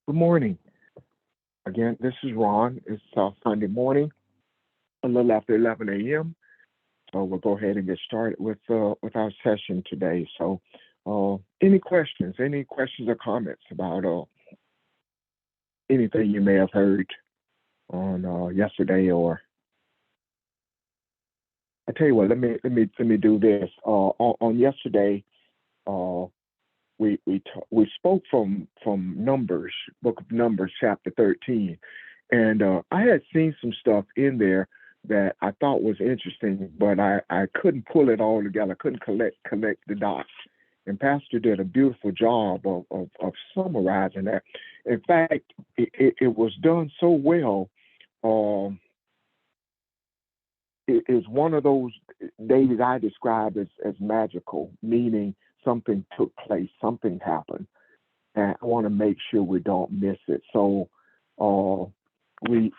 Good morning. Again, this is Ron. It's Sunday morning, a little after 11 a.m. So we'll go ahead and get started with our session today. So, any questions? Any questions or comments about anything you may have heard on yesterday? Or I tell you what, let me do this. On yesterday, uh, we spoke from Numbers, Book of Numbers, chapter 13, and I had seen some stuff in there that I thought was interesting, but I couldn't pull it all together. I couldn't collect the dots. And Pastor did a beautiful job of summarizing that. In fact, it was done so well. Um, it is one of those days I describe as magical, meaning something took place, something happened, and I want to make sure we don't miss it. So, uh, we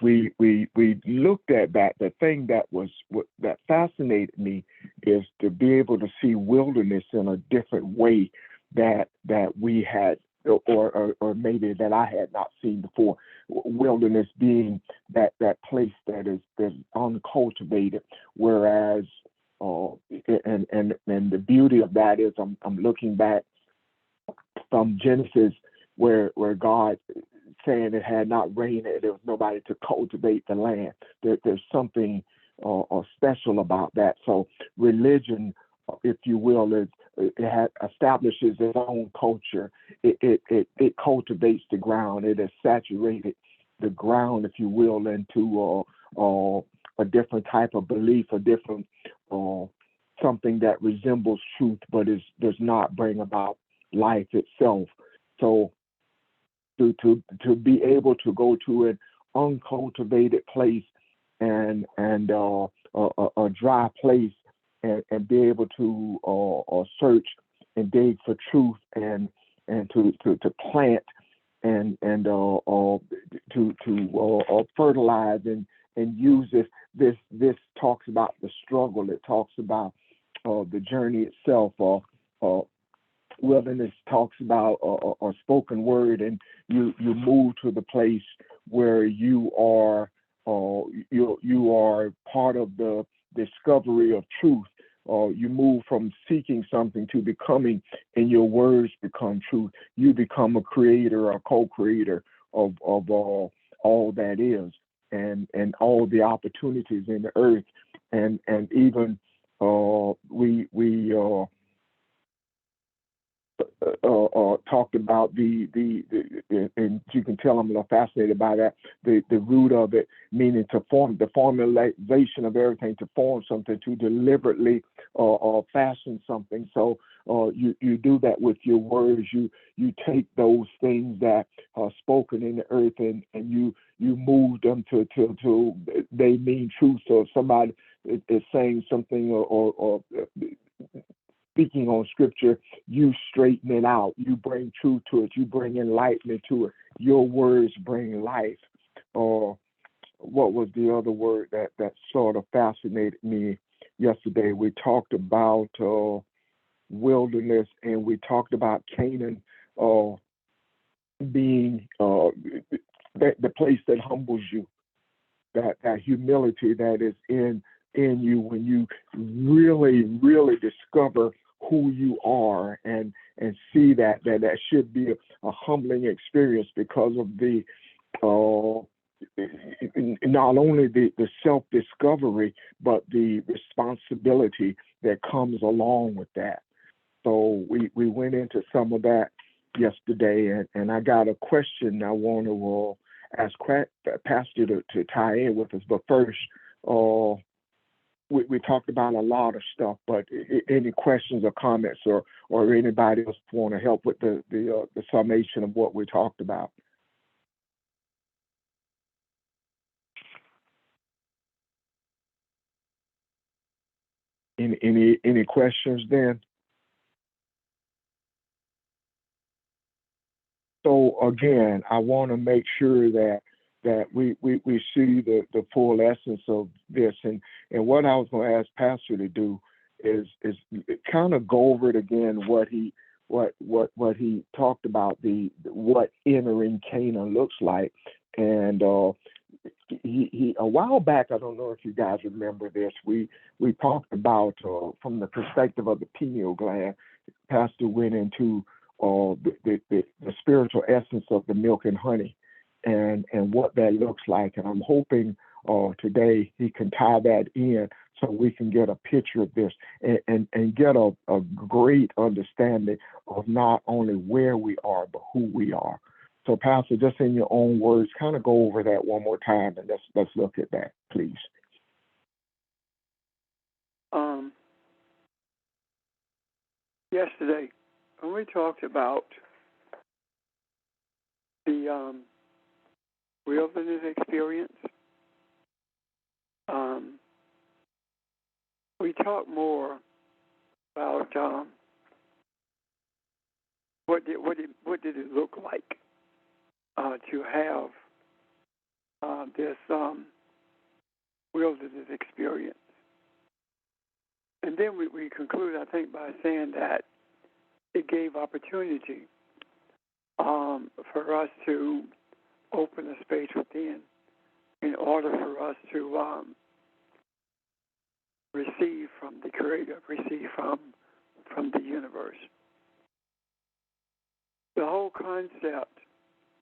looked at that. The thing that was that fascinated me is to be able to see wilderness in a different way that we had. Or maybe that I had not seen before. Wilderness being that place that is uncultivated, whereas and the beauty of that is I'm looking back from Genesis where God saying it had not rained, and there was nobody to cultivate the land. There's something special about that. So religion, if you will, establishes its own culture. It cultivates the ground. It has saturated the ground, if you will, into a different type of belief, a different uh, something that resembles truth, but does not bring about life itself. So to be able to go to an uncultivated place and a dry place and be able to search and dig for truth and to plant and fertilize and use this talks about the struggle. It talks about the journey itself. Uh, Wilderness talks about a spoken word, and you move to the place where you are part of the discovery of truth. You move from seeking something to becoming, and your words become truth. You become a creator, a co-creator of all that is, and all the opportunities in the earth, and even we talked about and you can tell I'm a little fascinated by that, the root of it, meaning to form, the formulation of everything, to form something, to deliberately fashion something. So you do that with your words. You take those things that are spoken in the earth, and you move them to they mean truth. So if somebody is saying something or speaking on scripture, you straighten it out. You bring truth to it. You bring enlightenment to it. Your words bring life. Or what was the other word that sort of fascinated me yesterday? We talked about wilderness, and we talked about Canaan uh, being the place that humbles you, that humility that is in you when you really discover who you are, and see that should be a humbling experience because of the uh, not only the self discovery, but the responsibility that comes along with that. So we went into some of that yesterday, and I got a question I want to ask Pastor to tie in with us. But first, uh, we talked about a lot of stuff, but any questions or comments, or anybody else want to help with the summation of what we talked about? Any questions then? So again, I want to make sure that we see the full essence of this, and what I was going to ask Pastor to do is kind of go over it again, what he talked about, the what entering Canaan looks like. And he a while back, I don't know if you guys remember this, we talked about from the perspective of the pineal gland. Pastor went into the spiritual essence of the milk and honey, and what that looks like. And I'm hoping today he can tie that in so we can get a picture of this, and get a great understanding of not only where we are but who we are. So, Pastor, just in your own words, kind of go over that one more time, and let's look at that, please. Yesterday, when we talked about the wilderness experience, we talked more about what did it look like to have this wilderness experience. And then we conclude, I think, by saying that it gave opportunity for us to open a space within in order for us to receive from the Creator, receive from the universe. The whole concept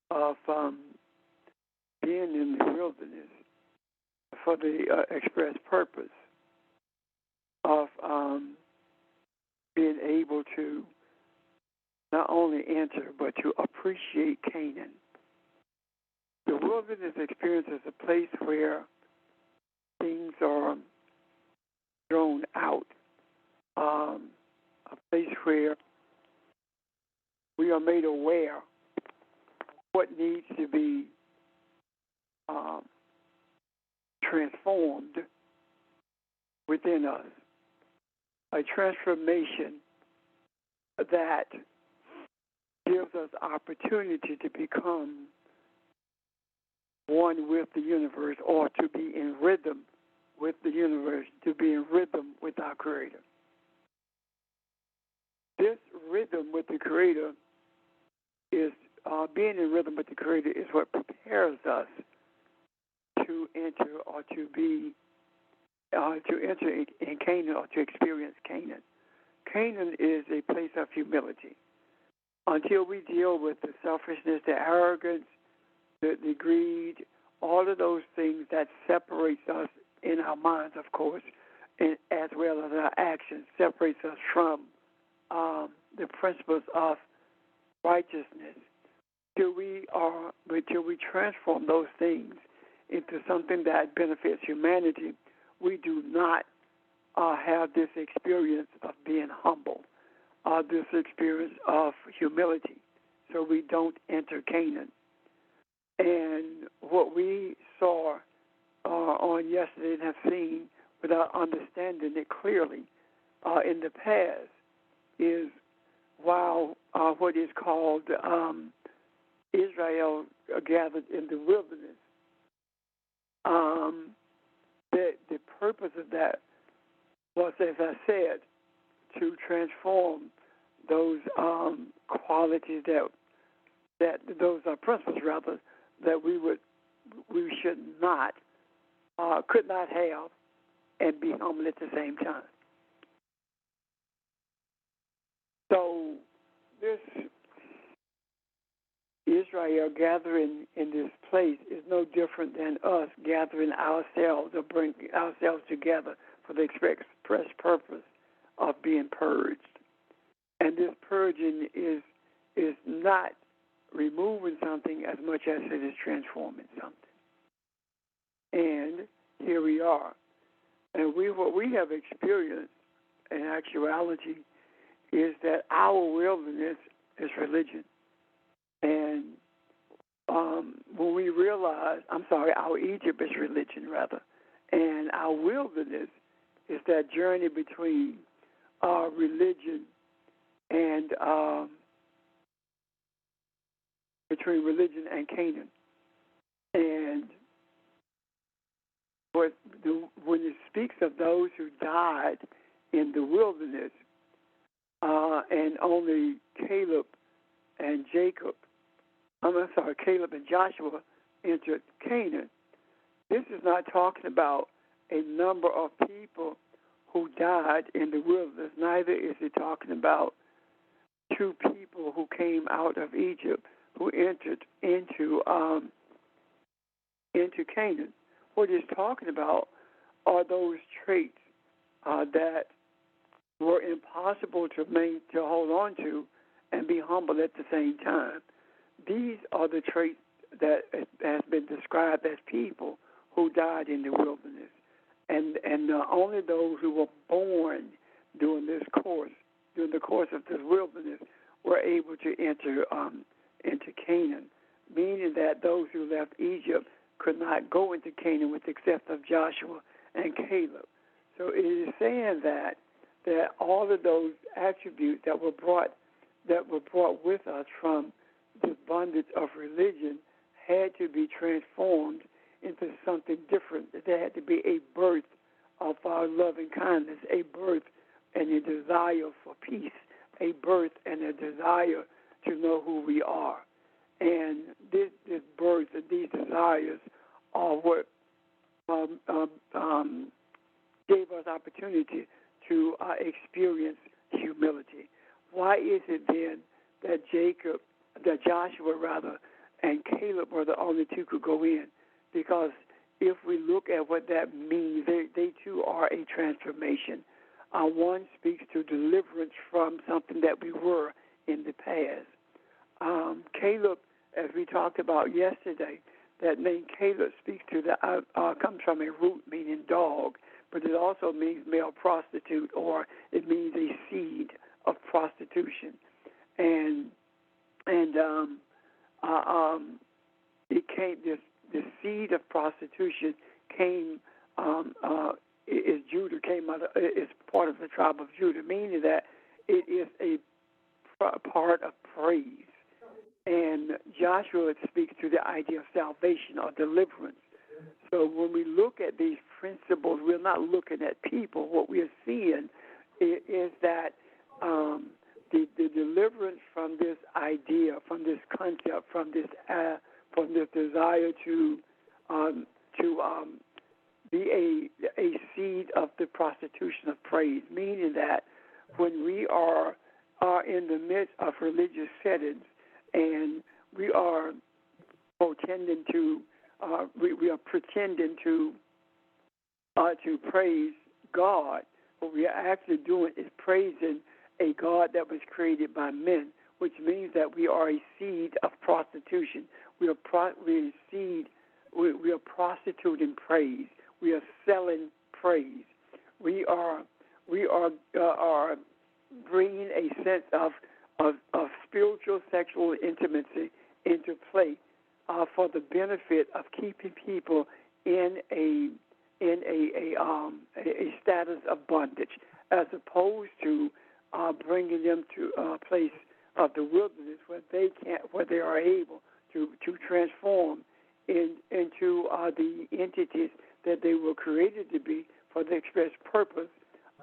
of being in the wilderness for the express purpose of being able to not only enter but to appreciate Canaan. The wilderness experience is a place where things are thrown out, a place where we are made aware of what needs to be transformed within us, a transformation that gives us opportunity to become one with the universe, or to be in rhythm with the universe, to be in rhythm with our Creator. This rhythm with the Creator is being in rhythm with the Creator is what prepares us to enter or to be to enter in Canaan or to experience Canaan. Canaan is a place of humility. Until we deal with the selfishness, the arrogance, the greed, all of those things that separates us in our minds, of course, and as well as our actions, separates us from the principles of righteousness. Till we transform those things into something that benefits humanity, we do not have this experience of being humble, this experience of humility. So we don't enter Canaan. And what we saw on yesterday and have seen without understanding it clearly in the past is while what is called Israel gathered in the wilderness, the purpose of that was, as I said, to transform those qualities that those principles rather that we should not could not have and be humble at the same time. So this Israel gathering in this place is no different than us gathering ourselves or bringing ourselves together for the express purpose of being purged. And this purging is not removing something as much as it is transforming something. And here we are. And what we have experienced in actuality is that our wilderness is religion. And when we realize, our Egypt is religion, rather. And our wilderness is that journey between religion and Canaan. And when it speaks of those who died in the wilderness, and only Caleb and Jacob, Caleb and Joshua entered Canaan. This is not talking about a number of people who died in the wilderness. Neither is it talking about two people who came out of Egypt who entered into Canaan. What it's talking about are those traits that were impossible to hold on to and be humble at the same time. These are the traits that has been described as people who died in the wilderness, and only those who were born during the course of this wilderness, were able to enter into Canaan, meaning that those who left Egypt could not go into Canaan with the exception of Joshua and Caleb. So it is saying that all of those attributes that were brought with us from the bondage of religion had to be transformed into something different. There had to be a birth of our loving kindness, a birth and a desire for peace, a birth and a desire to know who we are. And this birth and these desires are what gave us opportunity to experience humility. Why is it then that Joshua and Caleb were the only two who could go in? Because if we look at what that means, they too are a transformation. One speaks to deliverance from something that we were in the past. Caleb, as we talked about yesterday, that name Caleb speaks to comes from a root meaning dog, but it also means male prostitute, or it means a seed of prostitution, and it came. The seed of prostitution came. Judah came out. Is part of the tribe of Judah, meaning that it is a part of praise. And Joshua speaks to the idea of salvation or deliverance. So when we look at these principles, we're not looking at people. What we are seeing is that the deliverance from this idea, from this concept, from this desire to be a seed of the prostitution of praise, meaning that when we are in the midst of religious settings and we are pretending to praise God, what we are actually doing is praising a God that was created by men, which means that we are a seed of prostitution. We are prostituting praise. We are selling praise. We are bringing a sense of spiritual sexual intimacy into play for the benefit of keeping people in a status of bondage, as opposed to bringing them to a place of the wilderness where they are able to transform into the entities that they were created to be for the express purpose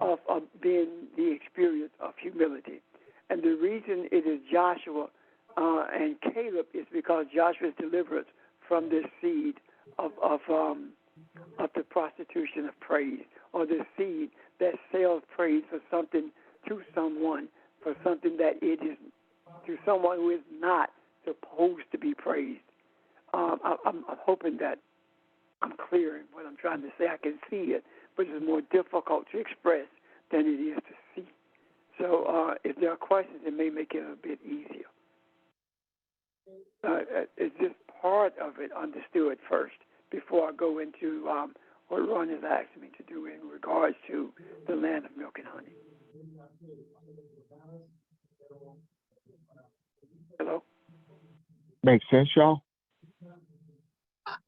of being the experience of humility. And the reason it is Joshua and Caleb is because Joshua's deliverance from this seed of the prostitution of praise, or the seed that sells praise for something to someone, for something that it is to someone who is not supposed to be praised. I'm hoping that I'm clear in what I'm trying to say. I can see it, but it's more difficult to express than it is to see. So if there are questions, it may make it a bit easier. Is this part of it understood first before I go into what Ron has asked me to do in regards to the land of milk and honey? Hello? Makes sense, y'all?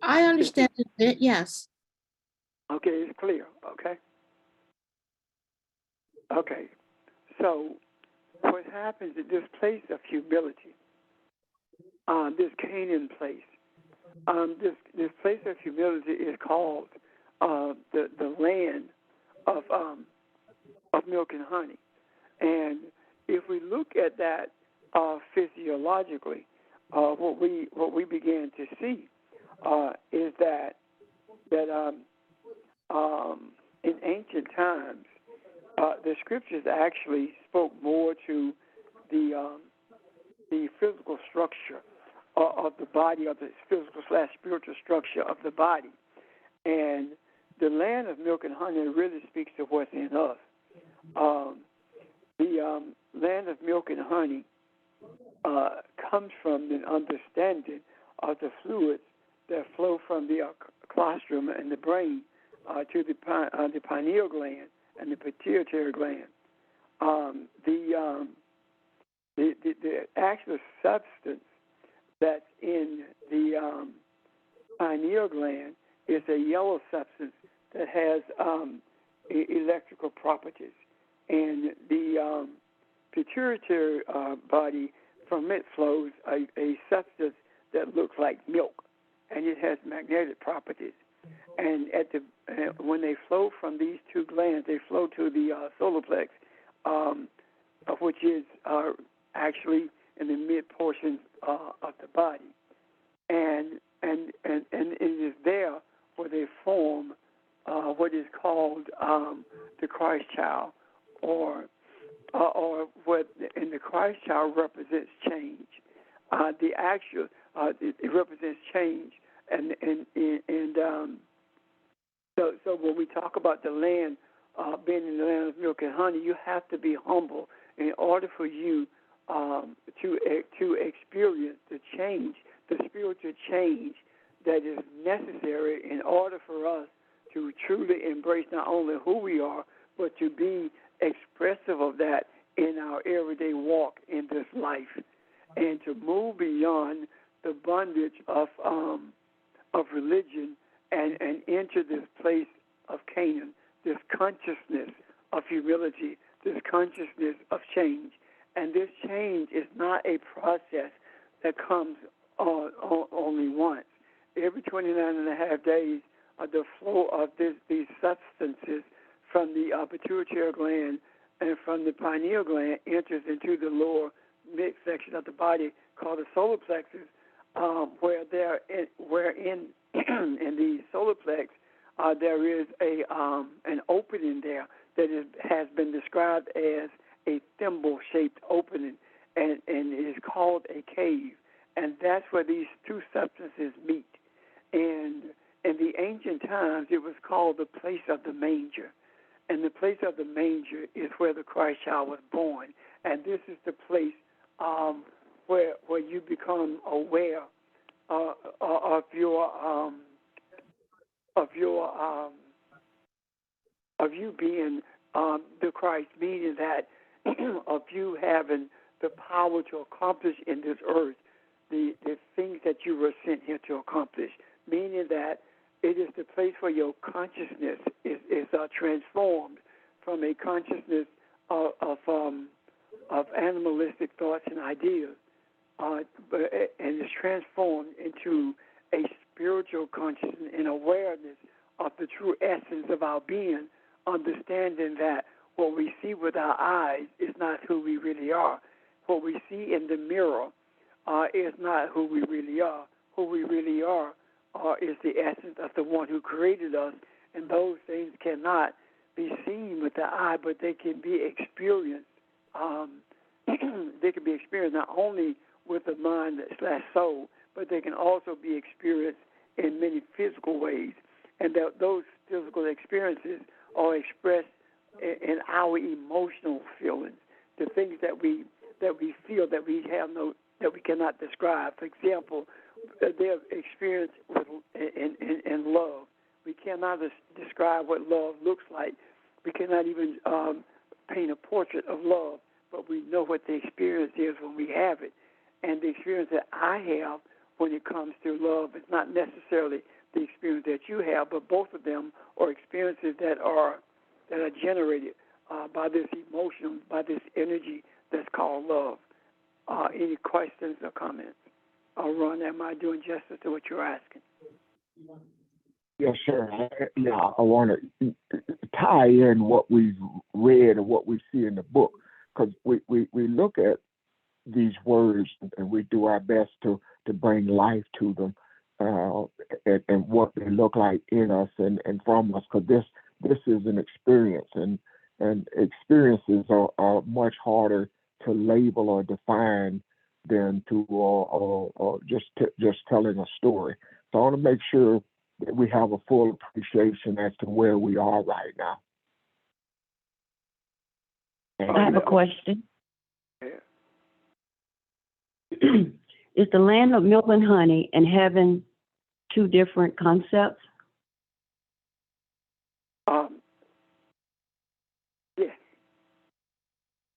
I understand it a bit, yes. Okay, it's clear. Okay. So what happens in this place of humility, this Canaan place, this place of humility is called the land of milk and honey, and if we look at that physiologically, what we began to see is that in ancient times, the scriptures actually spoke more to the physical structure of the body, of the physical/spiritual structure of the body, and the land of milk and honey really speaks to what's in us. The land of milk and honey comes from the understanding of the fluids that flow from the colostrum and the brain to the pineal gland and the pituitary gland. The actual substance that's in the pineal gland is a yellow substance that has electrical properties, and the pituitary body, from it flows a substance that looks like milk, and it has magnetic properties. And when they flow from these two glands, they flow to the solar plex, which is actually in the mid portion of the body, and it is there where they form what is called the Christ child, or what in the Christ child represents change. The actual it represents change, and so when we talk about the land being in the land of milk and honey, you have to be humble in order for you to experience the change, the spiritual change that is necessary in order for us to truly embrace not only who we are, but to be expressive of that in our everyday walk in this life, and to move beyond the bondage of religion and enter this place of Canaan, this consciousness of humility, this consciousness of change. And this change is not a process that comes only once. Every 29 and a half days, the flow of these substances from the pituitary gland and from the pineal gland enters into the lower midsection of the body called the solar plexus, where in the solar plex there is an opening there that has been described as a thimble-shaped opening, and it is called a cave, and that's where these two substances meet. And in the ancient times, it was called the place of the manger, and the place of the manger is where the Christ child was born, and this is the place where you become aware of you being the Christ, meaning that of you having the power to accomplish in this earth the things that you were sent here to accomplish, meaning that it is the place where your consciousness is transformed from a consciousness of animalistic thoughts and ideas, and is transformed into a spiritual consciousness and awareness of the true essence of our being, understanding that what we see with our eyes is not who we really are. What we see in the mirror is not who we really are. Who we really are is the essence of the one who created us, and those things cannot be seen with the eye, but they can be experienced. They can be experienced not only with the mind/soul, but they can also be experienced in many physical ways, and those physical experiences are expressed in our emotional feelings, the things that we feel that we cannot describe. For example, their experience in love. We cannot describe what love looks like. We cannot even paint a portrait of love, but we know what the experience is when we have it. And the experience that I have when it comes to love is not necessarily the experience that you have, but both of them are experiences that are generated by this emotion, by this energy that's called love. Any questions or comments? Ron, am I doing justice to what you're asking? Yes, sir. I want to tie in what we've read and what we see in the book, because we look at these words and we do our best to bring life to them, uh, and what they look like in us and from us, because this is an experience, and experiences are much harder to label or define than to or just telling a story. So I want to make sure that we have a full appreciation as to where we are right now. I have a question. Yeah. Is the land of milk and honey and heaven two different concepts? Yes.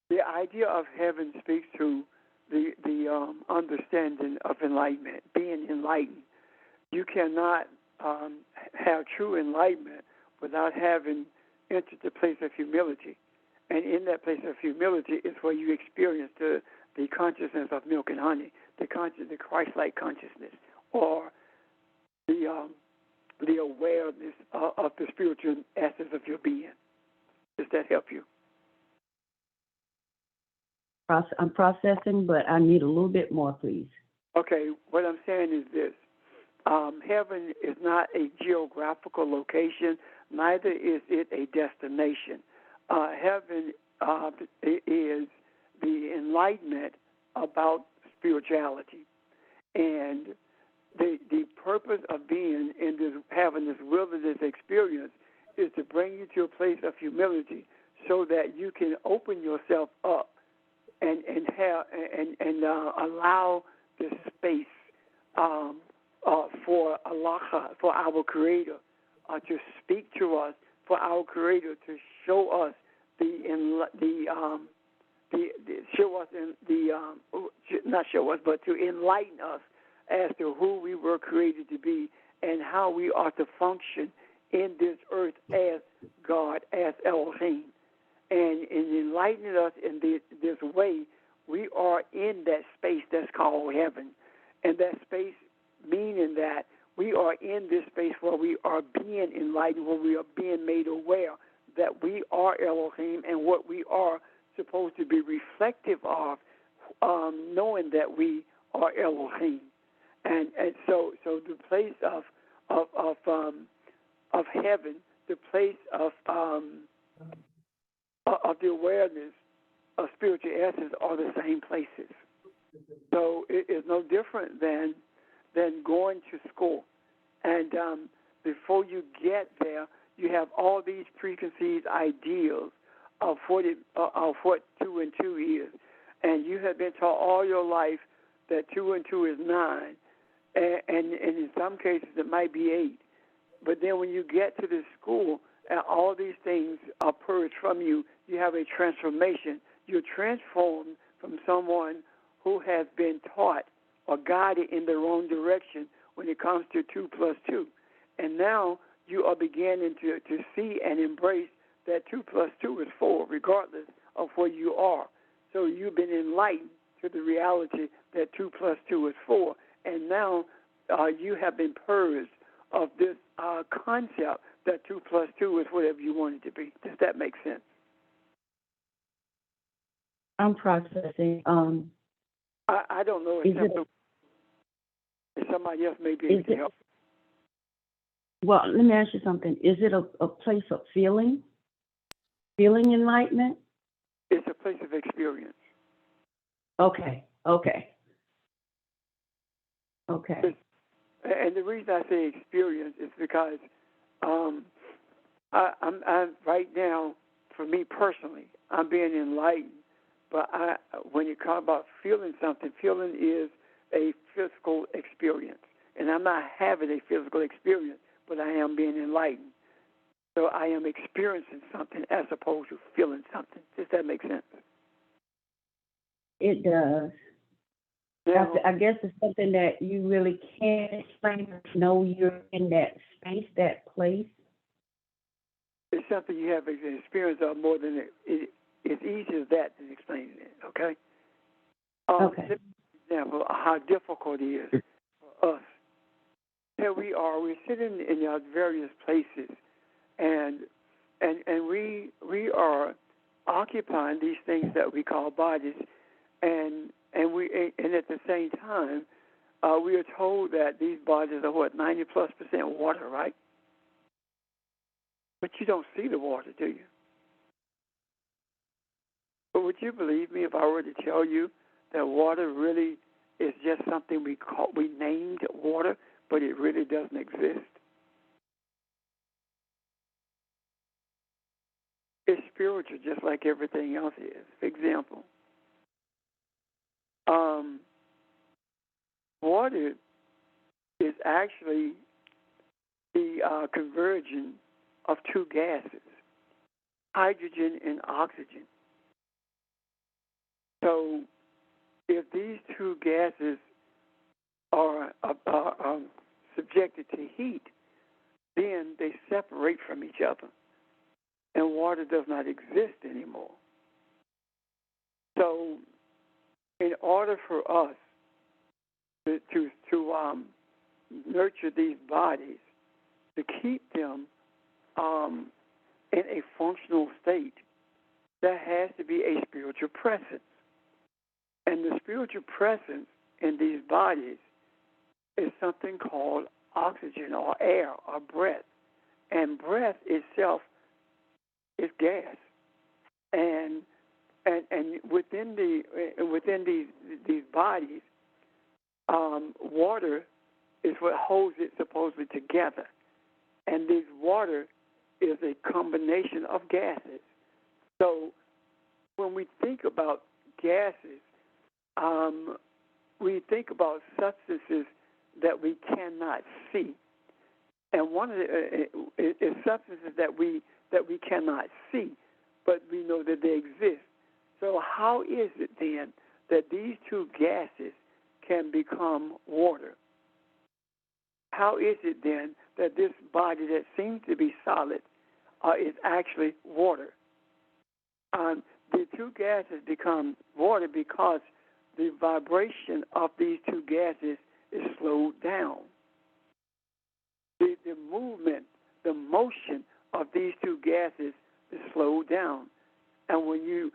The idea of heaven speaks to the understanding of enlightenment, being enlightened. You cannot have true enlightenment without having entered the place of humility. And in that place of humility is where you experience the consciousness of milk and honey, the Christ-like consciousness, or the awareness of the spiritual essence of your being. Does that help you? I'm processing, but I need a little bit more, please. Okay, what I'm saying is this. Heaven is not a geographical location, neither is it a destination. Heaven is the enlightenment about spirituality. And the purpose of being in this, having this wilderness experience, is to bring you to a place of humility so that you can open yourself up and allow the space for Allah, for our Creator, to speak to us, for our Creator to show us not show us, but to enlighten us as to who we were created to be and how we are to function in this earth as God, as Elohim. And in enlightening us in this way, we are in that space that's called heaven. And that space meaning that we are in this space where we are being enlightened, where we are being made aware that we are Elohim and what we are supposed to be reflective of, knowing that we are Elohim. And so the place of heaven, the place of the awareness of spiritual essence are the same places. So it is no different than going to school. And before you get there, you have all these preconceived ideals of what 2 and 2 is. And you have been taught all your life that 2 and 2 is 9. And in some cases it might be 8. But then when you get to this school, and all these things are purged from you, you have a transformation. You're transformed from someone who has been taught or guided in the wrong direction when it comes to 2 plus 2. And now you are beginning to see and embrace that 2 plus 2 is 4, regardless of where you are. So you've been enlightened to the reality that 2 plus 2 is 4. And now you have been purged of this concept that 2 plus 2 is whatever you want it to be. Does that make sense? I'm processing. I don't know if somebody else may be able to help. Well, let me ask you something. Is it a place of feeling enlightenment? It's a place of experience. Okay. And the reason I say experience is because I'm right now, for me personally, I'm being enlightened. But when you talk about feeling something, feeling is a physical experience. And I'm not having a physical experience, but I am being enlightened. So I am experiencing something as opposed to feeling something. Does that make sense? It does. Now, I guess it's something that you really can't explain or know you're in that space, that place. it's something you have an experience of more than it's easy as that to explain it, okay? Okay. Let me give you an example of how difficult it is for us. Here we are, we're sitting in our various places, and we are occupying these things that we call bodies, and at the same time, we are told that these bodies are 90+% water, right? But you don't see the water, do you? But would you believe me if I were to tell you that water really is just something we named water, but it really doesn't exist? It's spiritual, just like everything else is. For example, water is actually the conversion of two gases, hydrogen and oxygen. So if these two gases are subjected to heat, then they separate from each other, and water does not exist anymore. So in order for us to nurture these bodies, to keep them in a functional state, there has to be a spiritual presence. And the spiritual presence in these bodies is something called oxygen or air or breath. And breath itself is gas. And within these bodies, water is what holds it supposedly together. And this water is a combination of gases. So when we think about gases, we think about substances that we cannot see, and one of the is substances that we cannot see, but we know that they exist. So how is it then that these two gases can become water? How is it then that this body that seems to be solid is actually water? The two gases become water because the vibration of these two gases is slowed down. The movement, the motion of these two gases is slowed down. And when you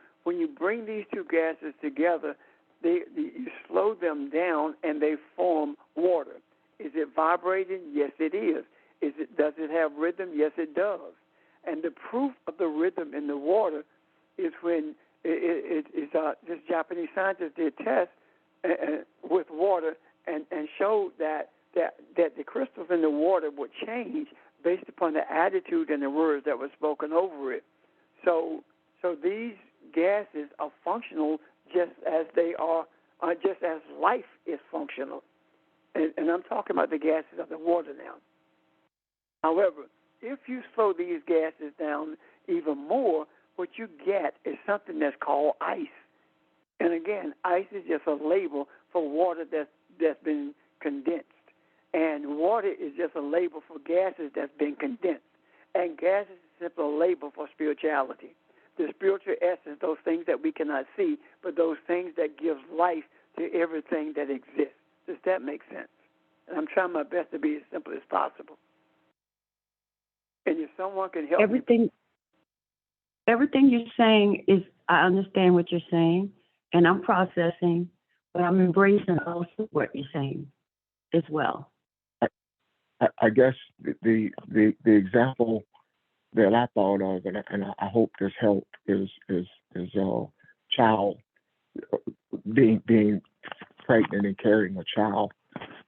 bring these two gases together, you slow them down and they form water. Is it vibrating? Yes, it is. Does it have rhythm? Yes, it does. And the proof of the rhythm in the water is when this Japanese scientist did tests with water and showed that the crystals in the water would change based upon the attitude and the words that were spoken over it. So these gases are functional just as they are, just as life is functional. And I'm talking about the gases of the water now. However, if you slow these gases down even more, what you get is something that's called ice. And again, ice is just a label for water that's been condensed. And water is just a label for gases that's been condensed. And gases is simply a label for spirituality. The spiritual essence, those things that we cannot see, but those things that give life to everything that exists. Does that make sense? And I'm trying my best to be as simple as possible. And if someone can help me. Everything you're saying is, I understand what you're saying, and I'm processing, but I'm embracing also what you're saying as well. I guess the example that I thought of, and I hope this helped, is a child being pregnant and carrying a child.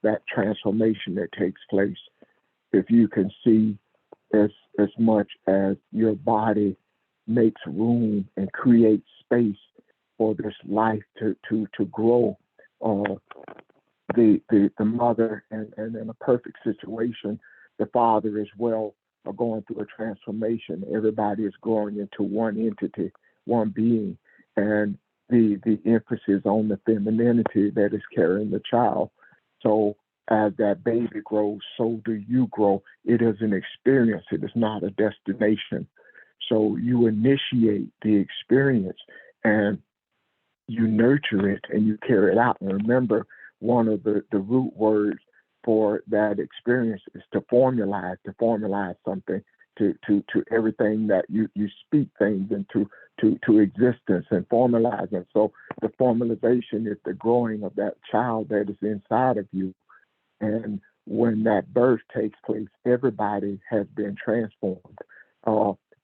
That transformation that takes place. If you can see as much as your body makes room and creates space for this life to grow, the mother and in a perfect situation, the father as well are going through a transformation. Everybody is growing into one entity, one being, and the emphasis on the femininity that is carrying the child. So as that baby grows, so do you grow. It is an experience. It is not a destination. So you initiate the experience and you nurture it and you carry it out. And remember, one of the root words for that experience is to formalize something, to everything that you speak things into to existence and formalizing. So the formalization is the growing of that child that is inside of you. And when that birth takes place, everybody has been transformed.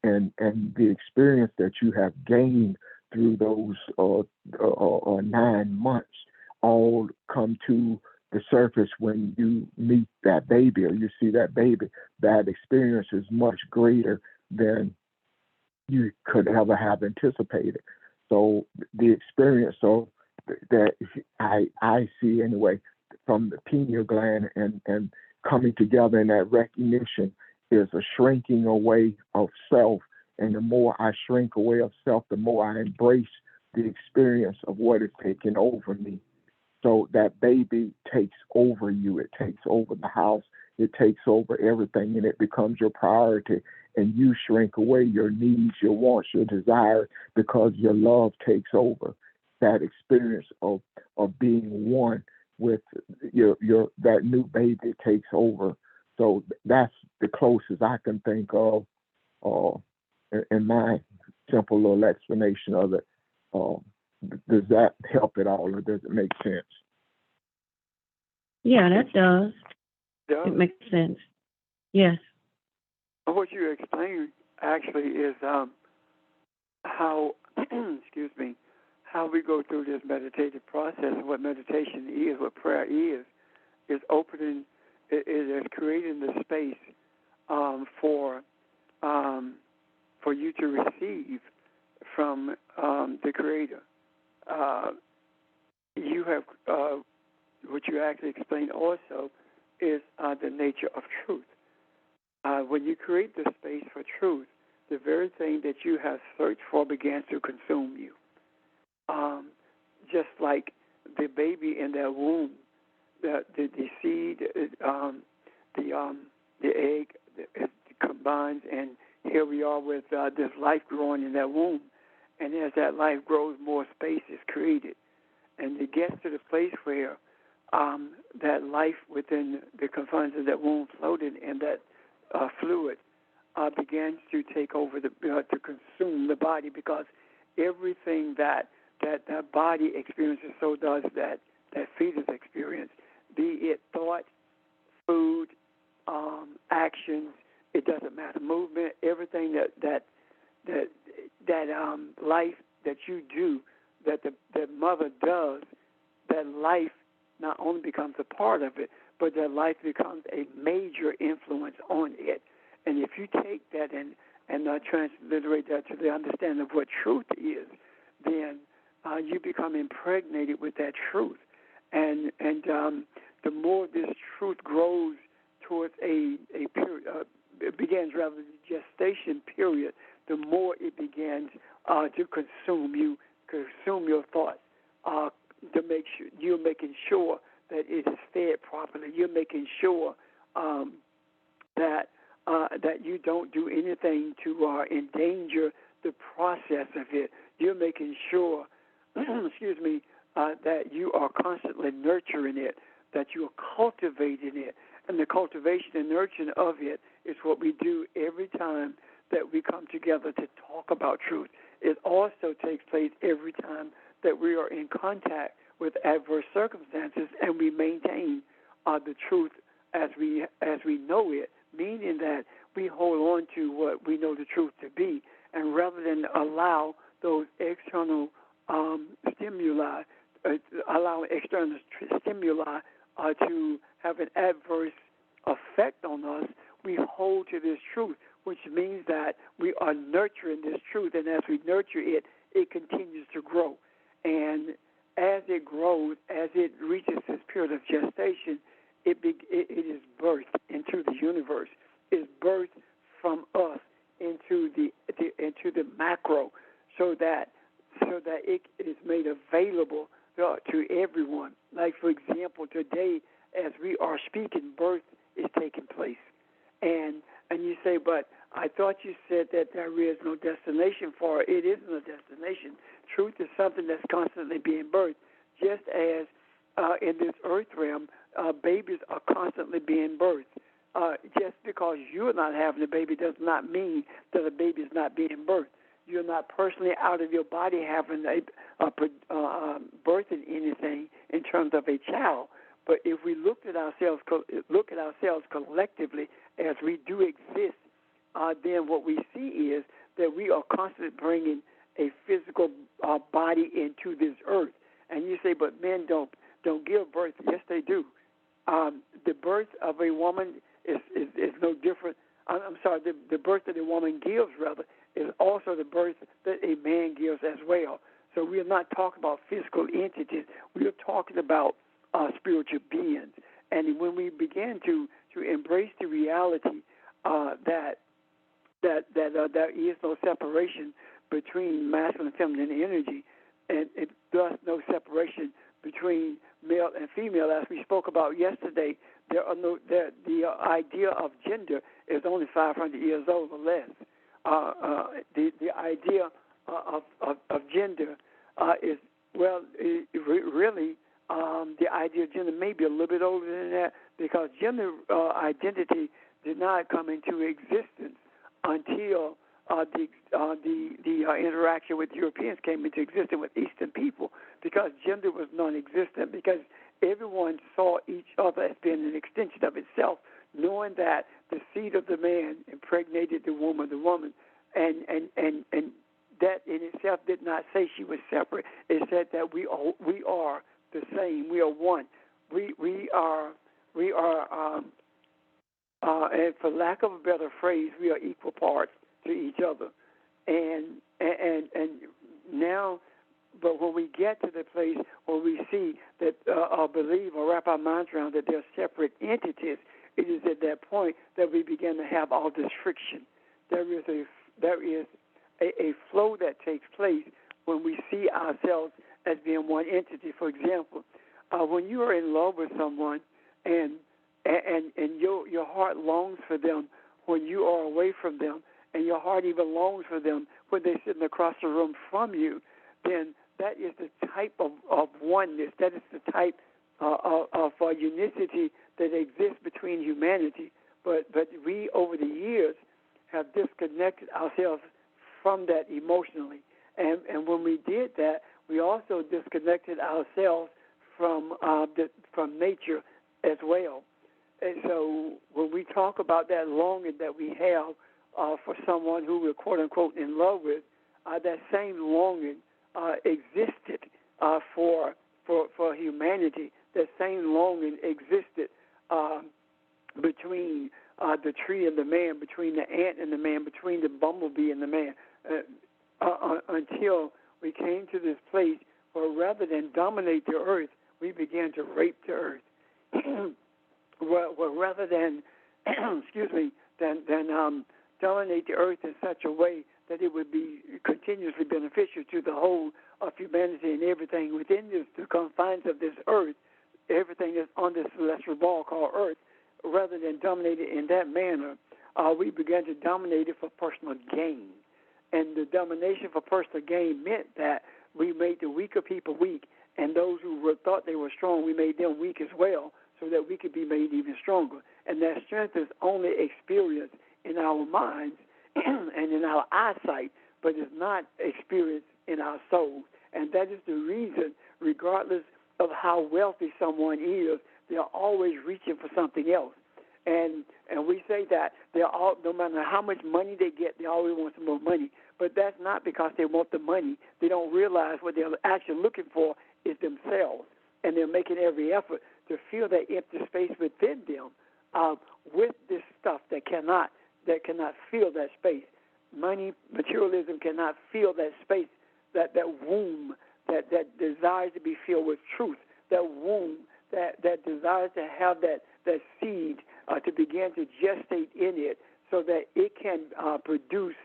And the experience that you have gained through those 9 months all come to the surface when you meet that baby or you see that baby. That experience is much greater than you could ever have anticipated. So the experience of that I see anyway from the pineal gland and coming together in that recognition is a shrinking away of self. And the more I shrink away of self, the more I embrace the experience of what is taking over me. So that baby takes over you. It takes over the house. It takes over everything, and it becomes your priority. And you shrink away your needs, your wants, your desires, because your love takes over. That experience of being one with your that new baby takes over. So that's the closest I can think of in my simple little explanation of it. Does that help at all, or does it make sense? Yeah, that does. Yeah. It makes sense. Yes. What you explained actually is how, excuse me, how we go through this meditative process and what meditation is, what prayer is opening, it is creating the space for you to receive from the Creator. You have what you actually explained also is the nature of truth. When you create the space for truth, the very thing that you have searched for begins to consume you. Just like the baby in that womb, the seed, the egg, it combines, and here we are with this life growing in that womb. And as that life grows, more space is created. And it gets to the place where that life within the confines of that womb floated, and that fluid begins to take over to consume the body, because everything that body experiences, so does that fetus experience, be it thought, food, actions, it doesn't matter, movement, everything that life that you do, that mother does, that life not only becomes a part of it, but that life becomes a major influence on it. And if you take that and transliterate that to the understanding of what truth is, then you become impregnated with that truth. And the more this truth grows towards a period, it begins rather than gestation period, the more it begins to consume you, consume your thoughts, to make sure you're making sure that it is fed properly. You're making sure that you don't do anything to endanger the process of it. You're making sure, excuse me, that you are constantly nurturing it, that you are cultivating it. And the cultivation and nurturing of it is what we do every time that we come together to talk about truth. It also takes place every time that we are in contact with adverse circumstances, and we maintain the truth as we know it, meaning that we hold on to what we know the truth to be, and rather than allow those external stimuli, to have an adverse effect on us, we hold to this truth, which means that we are nurturing this truth, and as we nurture it, it continues to grow. And as it grows, as it reaches this period of gestation, it is birthed into the universe. It's birthed from us into the macro, so that it is made available to everyone. Like, for example, today, as we are speaking, birth is taking place. And you say, but I thought you said that there is no destination for it. It isn't a destination. Truth is something that's constantly being birthed. Just as in this earth realm, babies are constantly being birthed. just because you're not having a baby does not mean that a baby is not being birthed. You're not personally out of your body having birthing anything in terms of a child. But if we look at ourselves collectively as we do exist, then what we see is that we are constantly bringing a physical body into this earth. And you say, but men don't give birth. Yes, they do. The birth of a woman is no different. I'm sorry, the birth that a woman gives, rather, is also the birth that a man gives as well. So we are not talking about physical entities. We are talking about spiritual beings. And when we begin to embrace the reality that there is no separation between masculine and feminine energy, and thus no separation between male and female, as we spoke about yesterday, the idea of gender is only 500 years old or less. The idea of gender is, well, really, the idea of gender may be a little bit older than that, because gender identity did not come into existence until the interaction with Europeans came into existence with Eastern people, because gender was non-existent, because everyone saw each other as being an extension of itself, knowing that the seed of the man impregnated the woman, and that in itself did not say she was separate. It said that we are the same. We are one. We are, and for lack of a better phrase, we are equal parts to each other. And now, but when we get to the place where we see that or believe or wrap our minds around that they're separate entities, it is at that point that we begin to have all this friction. There is a flow that takes place when we see ourselves as being one entity. For example, when you are in love with someone and your heart longs for them when you are away from them, and your heart even longs for them when they're sitting across the room from you, then that is the type of oneness. That is the type of unicity that exists between humanity. But we, over the years, have disconnected ourselves from that emotionally. And when we did that, we also disconnected ourselves from nature as well. And so when we talk about that longing that we have for someone who we're quote-unquote in love with, that same longing existed for humanity. That same longing existed between the tree and the man, between the ant and the man, between the bumblebee and the man, until we came to this place where rather than dominate the earth, we began to rape the earth. Well, rather than, than dominate the earth in such a way that it would be continuously beneficial to the whole of humanity and everything within the confines of this earth, everything that's on this celestial ball called earth, rather than dominate it in that manner, we began to dominate it for personal gain. And the domination for personal gain meant that we made the weaker people weak, and those who thought they were strong, we made them weak as well, so that we could be made even stronger. And that strength is only experienced in our minds and in our eyesight, but is not experienced in our souls. And that is the reason, regardless of how wealthy someone is, they're always reaching for something else. And we say that no matter how much money they get, they always want some more money. But that's not because they want the money. They don't realize what they're actually looking for is themselves. And they're making every effort to fill that empty space within them with this stuff that cannot fill that space. Money, materialism cannot fill that space, that womb that desires to be filled with truth, that womb that desires to have that seed to begin to gestate in it, so that it can produce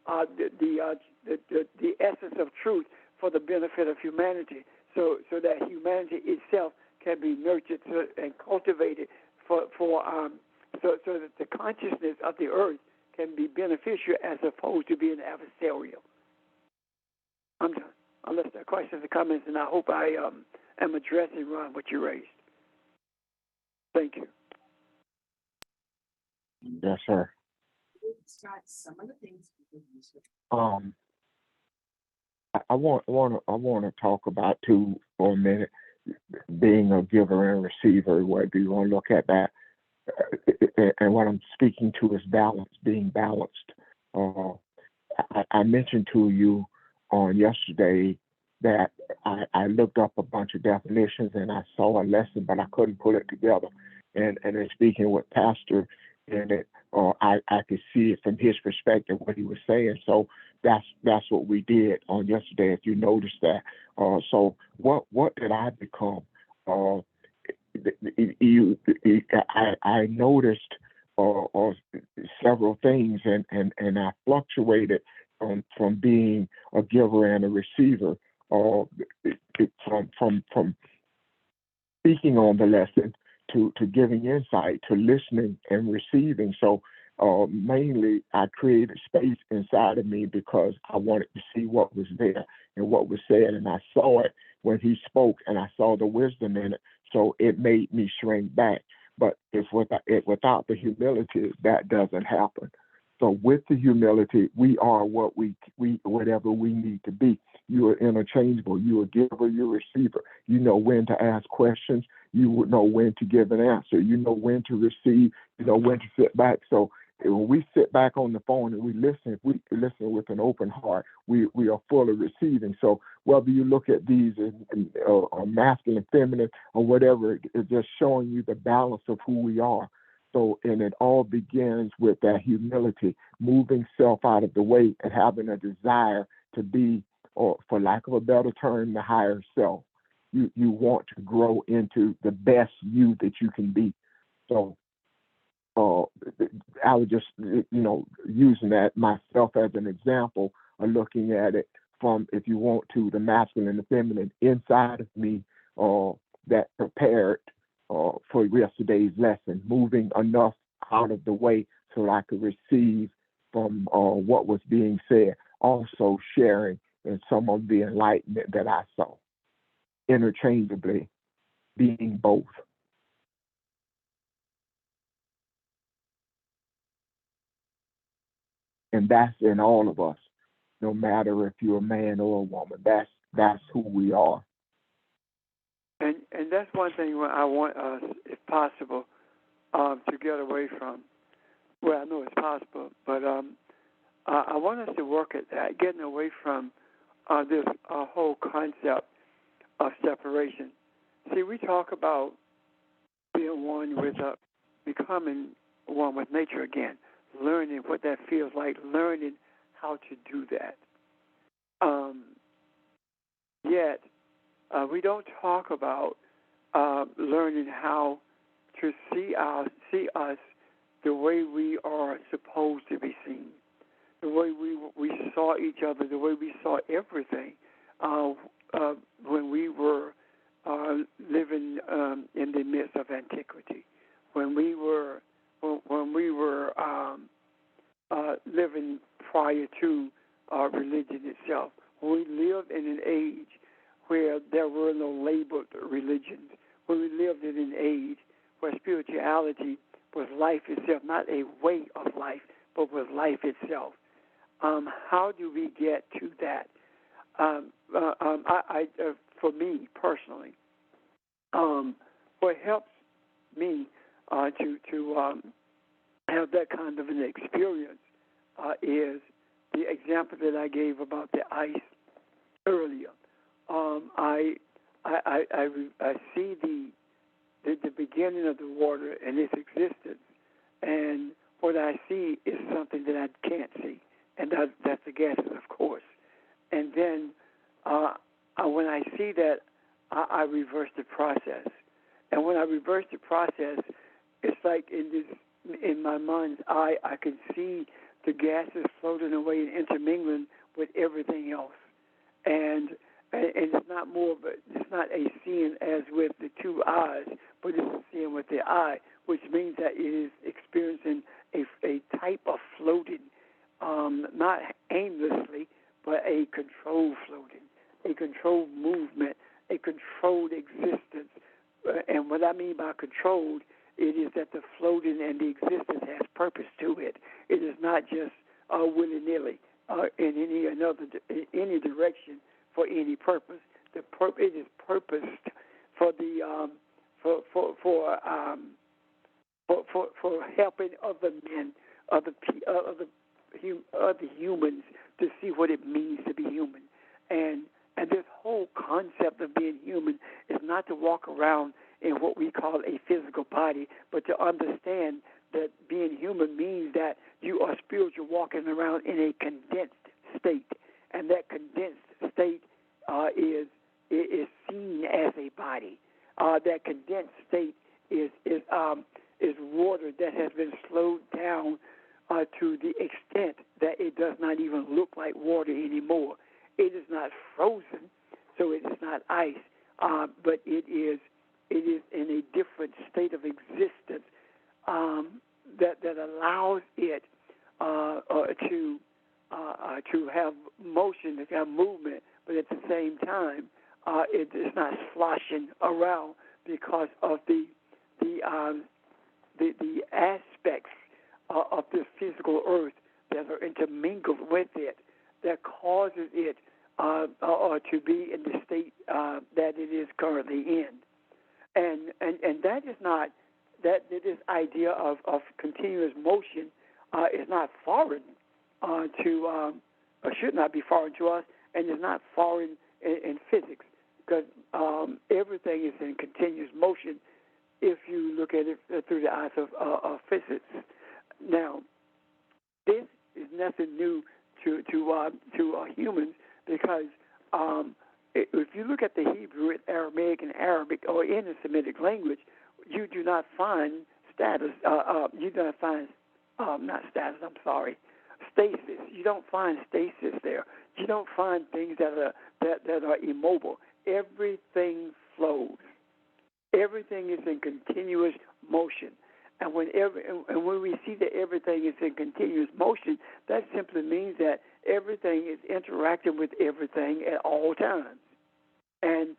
the essence of truth for the benefit of humanity, so that humanity itself can be nurtured and cultivated so that the consciousness of the earth can be beneficial as opposed to being adversarial. I'm done. Unless there are questions or comments, and I hope I am addressing, Ron, what you raised. Thank you. Yes, sir. Um, I want to talk about too for a minute being a giver and receiver. Whether you want to look at that, and what I'm speaking to is balance, being balanced. Uh, I mentioned to you on yesterday that I looked up a bunch of definitions and I saw a lesson, but I couldn't pull it together. And in speaking with Pastor in it, I could see it from his perspective what he was saying. So that's what we did on yesterday. If you noticed that, so what did I become? Uh, I noticed several things, and I fluctuated from being a giver and a receiver, uh, from speaking on the lesson to giving insight to listening and receiving. So mainly, I created space inside of me because I wanted to see what was there and what was said, and I saw it when he spoke, and I saw the wisdom in it. So it made me shrink back. But if without the humility, that doesn't happen. So with the humility, we are what we whatever we need to be. You are interchangeable. You are giver. You're receiver. You know when to ask questions. You would know when to give an answer. You know when to receive. You know when to sit back. So when we sit back on the phone and we listen, if we listen with an open heart, we are full of receiving. So whether you look at these masculine, feminine, or whatever, it's just showing you the balance of who we are. So, and it all begins with that humility, moving self out of the way and having a desire to be, or for lack of a better term, the higher self. You want to grow into the best you that you can be. So uh, I was just, using that myself as an example of looking at it from, if you want to, the masculine and the feminine inside of me uh, that prepared for yesterday's lesson, moving enough out of the way so I could receive from what was being said, also sharing in some of the enlightenment that I saw, interchangeably being both. And that's in all of us, no matter if you're a man or a woman. That's who we are. And that's one thing I want us, if possible, to get away from. Well, I know it's possible, but I want us to work at that, getting away from this whole concept of separation. See, we talk about being one with, becoming one with nature again, learning what that feels like, learning how to do that. Um, Yet, we don't talk about learning how to see us the way we are supposed to be seen, the way we saw each other, the way we saw everything uh, when we were living in the midst of antiquity, when we were living prior to religion itself, when we lived in an age where there were no labeled religions, when we lived in an age where spirituality was life itself, not a way of life, but was life itself. How do we get to that? For me personally, what helps me to have that kind of an experience is the example that I gave about the ice earlier. I see the beginning of the water and its existence, and what I see is something that I can't see, and that's the gases, of course. And then when I see that, I reverse the process, and when I reverse the process, it's like in my mind's eye, I can see the gases floating away and intermingling with everything else, and it's not more, but it's not a seeing as with the two eyes, but it's a seeing with the eye, which means that it is experiencing a type of floating, not aimlessly, but a controlled floating, a controlled movement, a controlled existence. And what I mean by controlled it is that the floating and the existence has purpose to it. It is not just willy-nilly in any direction for any purpose. It is purposed for the for helping other men, other humans to see what it means to be human. And this whole concept of being human is not to walk around in what we call a physical body, but to understand that being human means that you are spiritual walking around in a condensed state, and that condensed state is seen as a body. That condensed state is water that has been slowed down to the extent that it does not even look like water anymore. It is not frozen, so it is not ice, but it is in a different state of existence that allows it to have motion, to have movement, but at the same time, it is not sloshing around because of the aspects of this physical earth that are intermingled with it that causes it to be in the state that it is currently in. And that is not, that this idea of continuous motion is not foreign to, or should not be foreign to us, and is not foreign in physics, because everything is in continuous motion if you look at it through the eyes of physics. Now, this is nothing new to humans, because if you look at the Hebrew, Aramaic, and Arabic, or in the Semitic language, you do not find status. You do not find not status. I'm sorry, stasis. You don't find stasis there. You don't find things that are immobile. Everything flows. Everything is in continuous motion. And when we see that everything is in continuous motion, that simply means that everything is interacting with everything at all times. And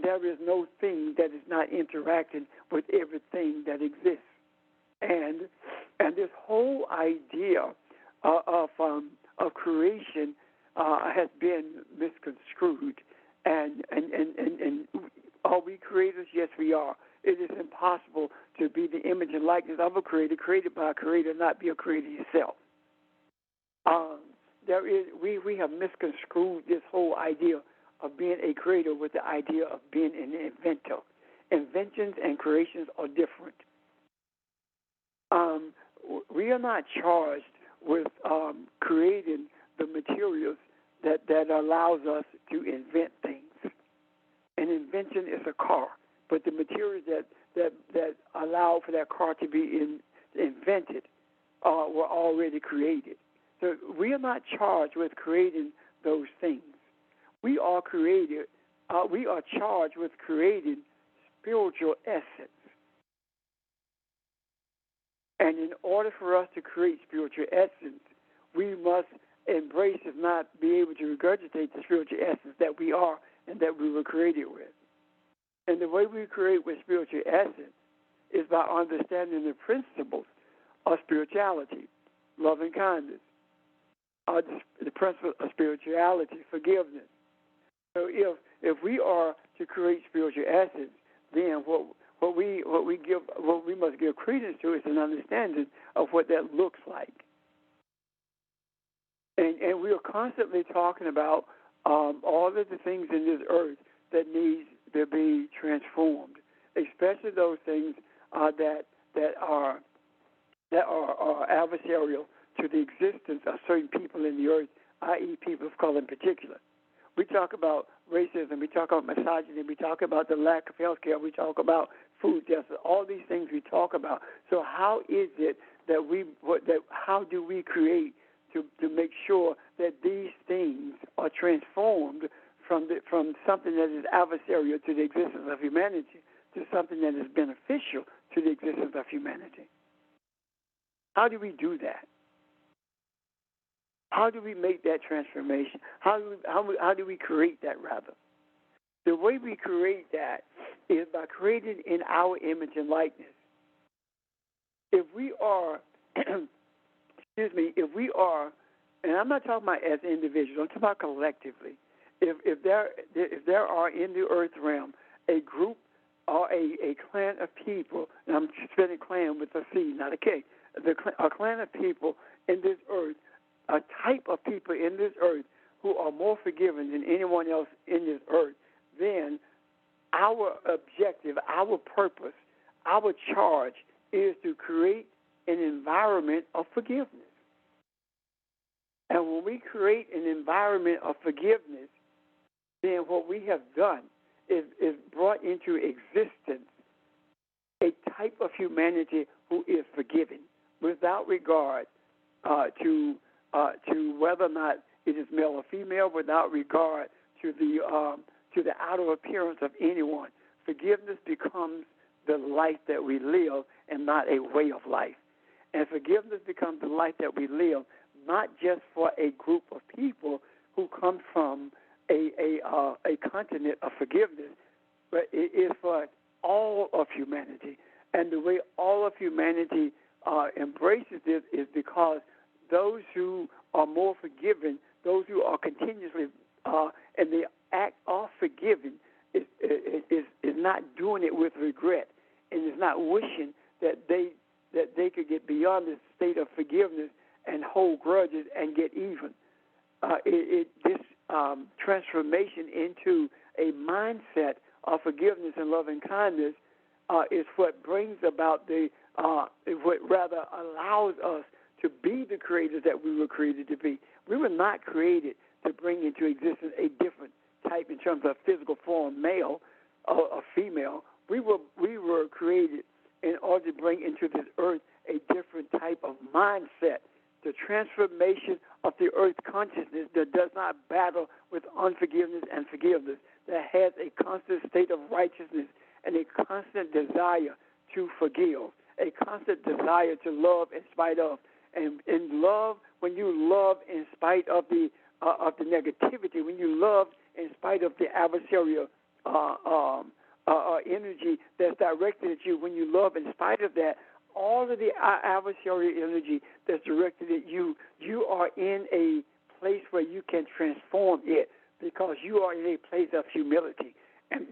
there is no thing that is not interacting with everything that exists. And this whole idea of creation has been misconstrued. And are we creators? Yes, we are. It is impossible to be the image and likeness of a creator, created by a creator, not be a creator yourself. We have misconstrued this whole idea of being a creator with the idea of being an inventor. Inventions and creations are different. We are not charged with creating the materials that allows us to invent things. An invention is a car, but the materials that allow for that car to be invented were already created. So we are not charged with creating those things. We are created. We are charged with creating spiritual essence. And in order for us to create spiritual essence, we must embrace, if not be able to regurgitate, the spiritual essence that we are and that we were created with. And the way we create with spiritual essence is by understanding the principles of spirituality, love and kindness, the principle of spirituality, forgiveness. So if we are to create spiritual essence, then what we must give credence to is an understanding of what that looks like. And we are constantly talking about all of the things in this earth that needs to be transformed, especially those things that are adversarial to the existence of certain people in the earth, i.e., people of color in particular. We talk about racism, we talk about misogyny, we talk about the lack of health care, we talk about food justice, all these things we talk about. So how is it that how do we create to make sure that these things are transformed from something that is adversarial to the existence of humanity to something that is beneficial to the existence of humanity? How do we do that? How do we make that transformation? How do we create that, rather? The way we create that is by creating in our image and likeness. if we are, excuse me, if we are, and I'm not talking about as individuals, I'm talking about collectively. If there are in the earth realm a group or a clan of people, and I'm spelling clan with a C, not a K, a clan of people in this earth, a type of people in this earth who are more forgiving than anyone else in this earth, then our objective, our purpose, our charge is to create an environment of forgiveness. And when we create an environment of forgiveness, then what we have done is brought into existence a type of humanity who is forgiving, without regard to whether or not it is male or female, without regard to the outer appearance of anyone. Forgiveness becomes the life that we live and not a way of life. And forgiveness becomes the life that we live, not just for a group of people who come from a continent of forgiveness, but it is for all of humanity. And the way all of humanity embraces this is because those who are more forgiving, those who are continuously in the act of forgiving, is not doing it with regret, and is not wishing that they could get beyond this state of forgiveness and hold grudges and get even. This transformation into a mindset of forgiveness and loving kindness is what brings about what rather allows us to be the creators that we were created to be. We were not created to bring into existence a different type in terms of physical form, male or female. We were created in order to bring into this earth a different type of mindset, the transformation of the earth consciousness that does not battle with unforgiveness and forgiveness, that has a constant state of righteousness and a constant desire to forgive, a constant desire to love in spite of. And in love, when you love in spite of the negativity, when you love in spite of the adversarial energy that's directed at you, when you love in spite of that, all of the adversarial energy that's directed at you, you are in a place where you can transform it because you are in a place of humility. And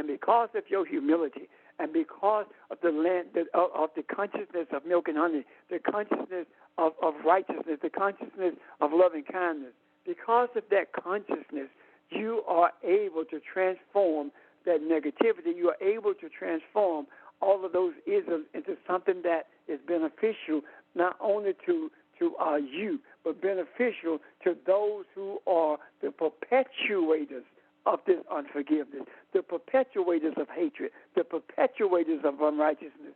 because of your humility, and because of the consciousness of milk and honey, the consciousness of righteousness, the consciousness of loving kindness, because of that consciousness, you are able to transform that negativity. You are able to transform all of those isms into something that is beneficial not only to you, but beneficial to those who are the perpetuators of this unforgiveness, the perpetuators of hatred, the perpetuators of unrighteousness.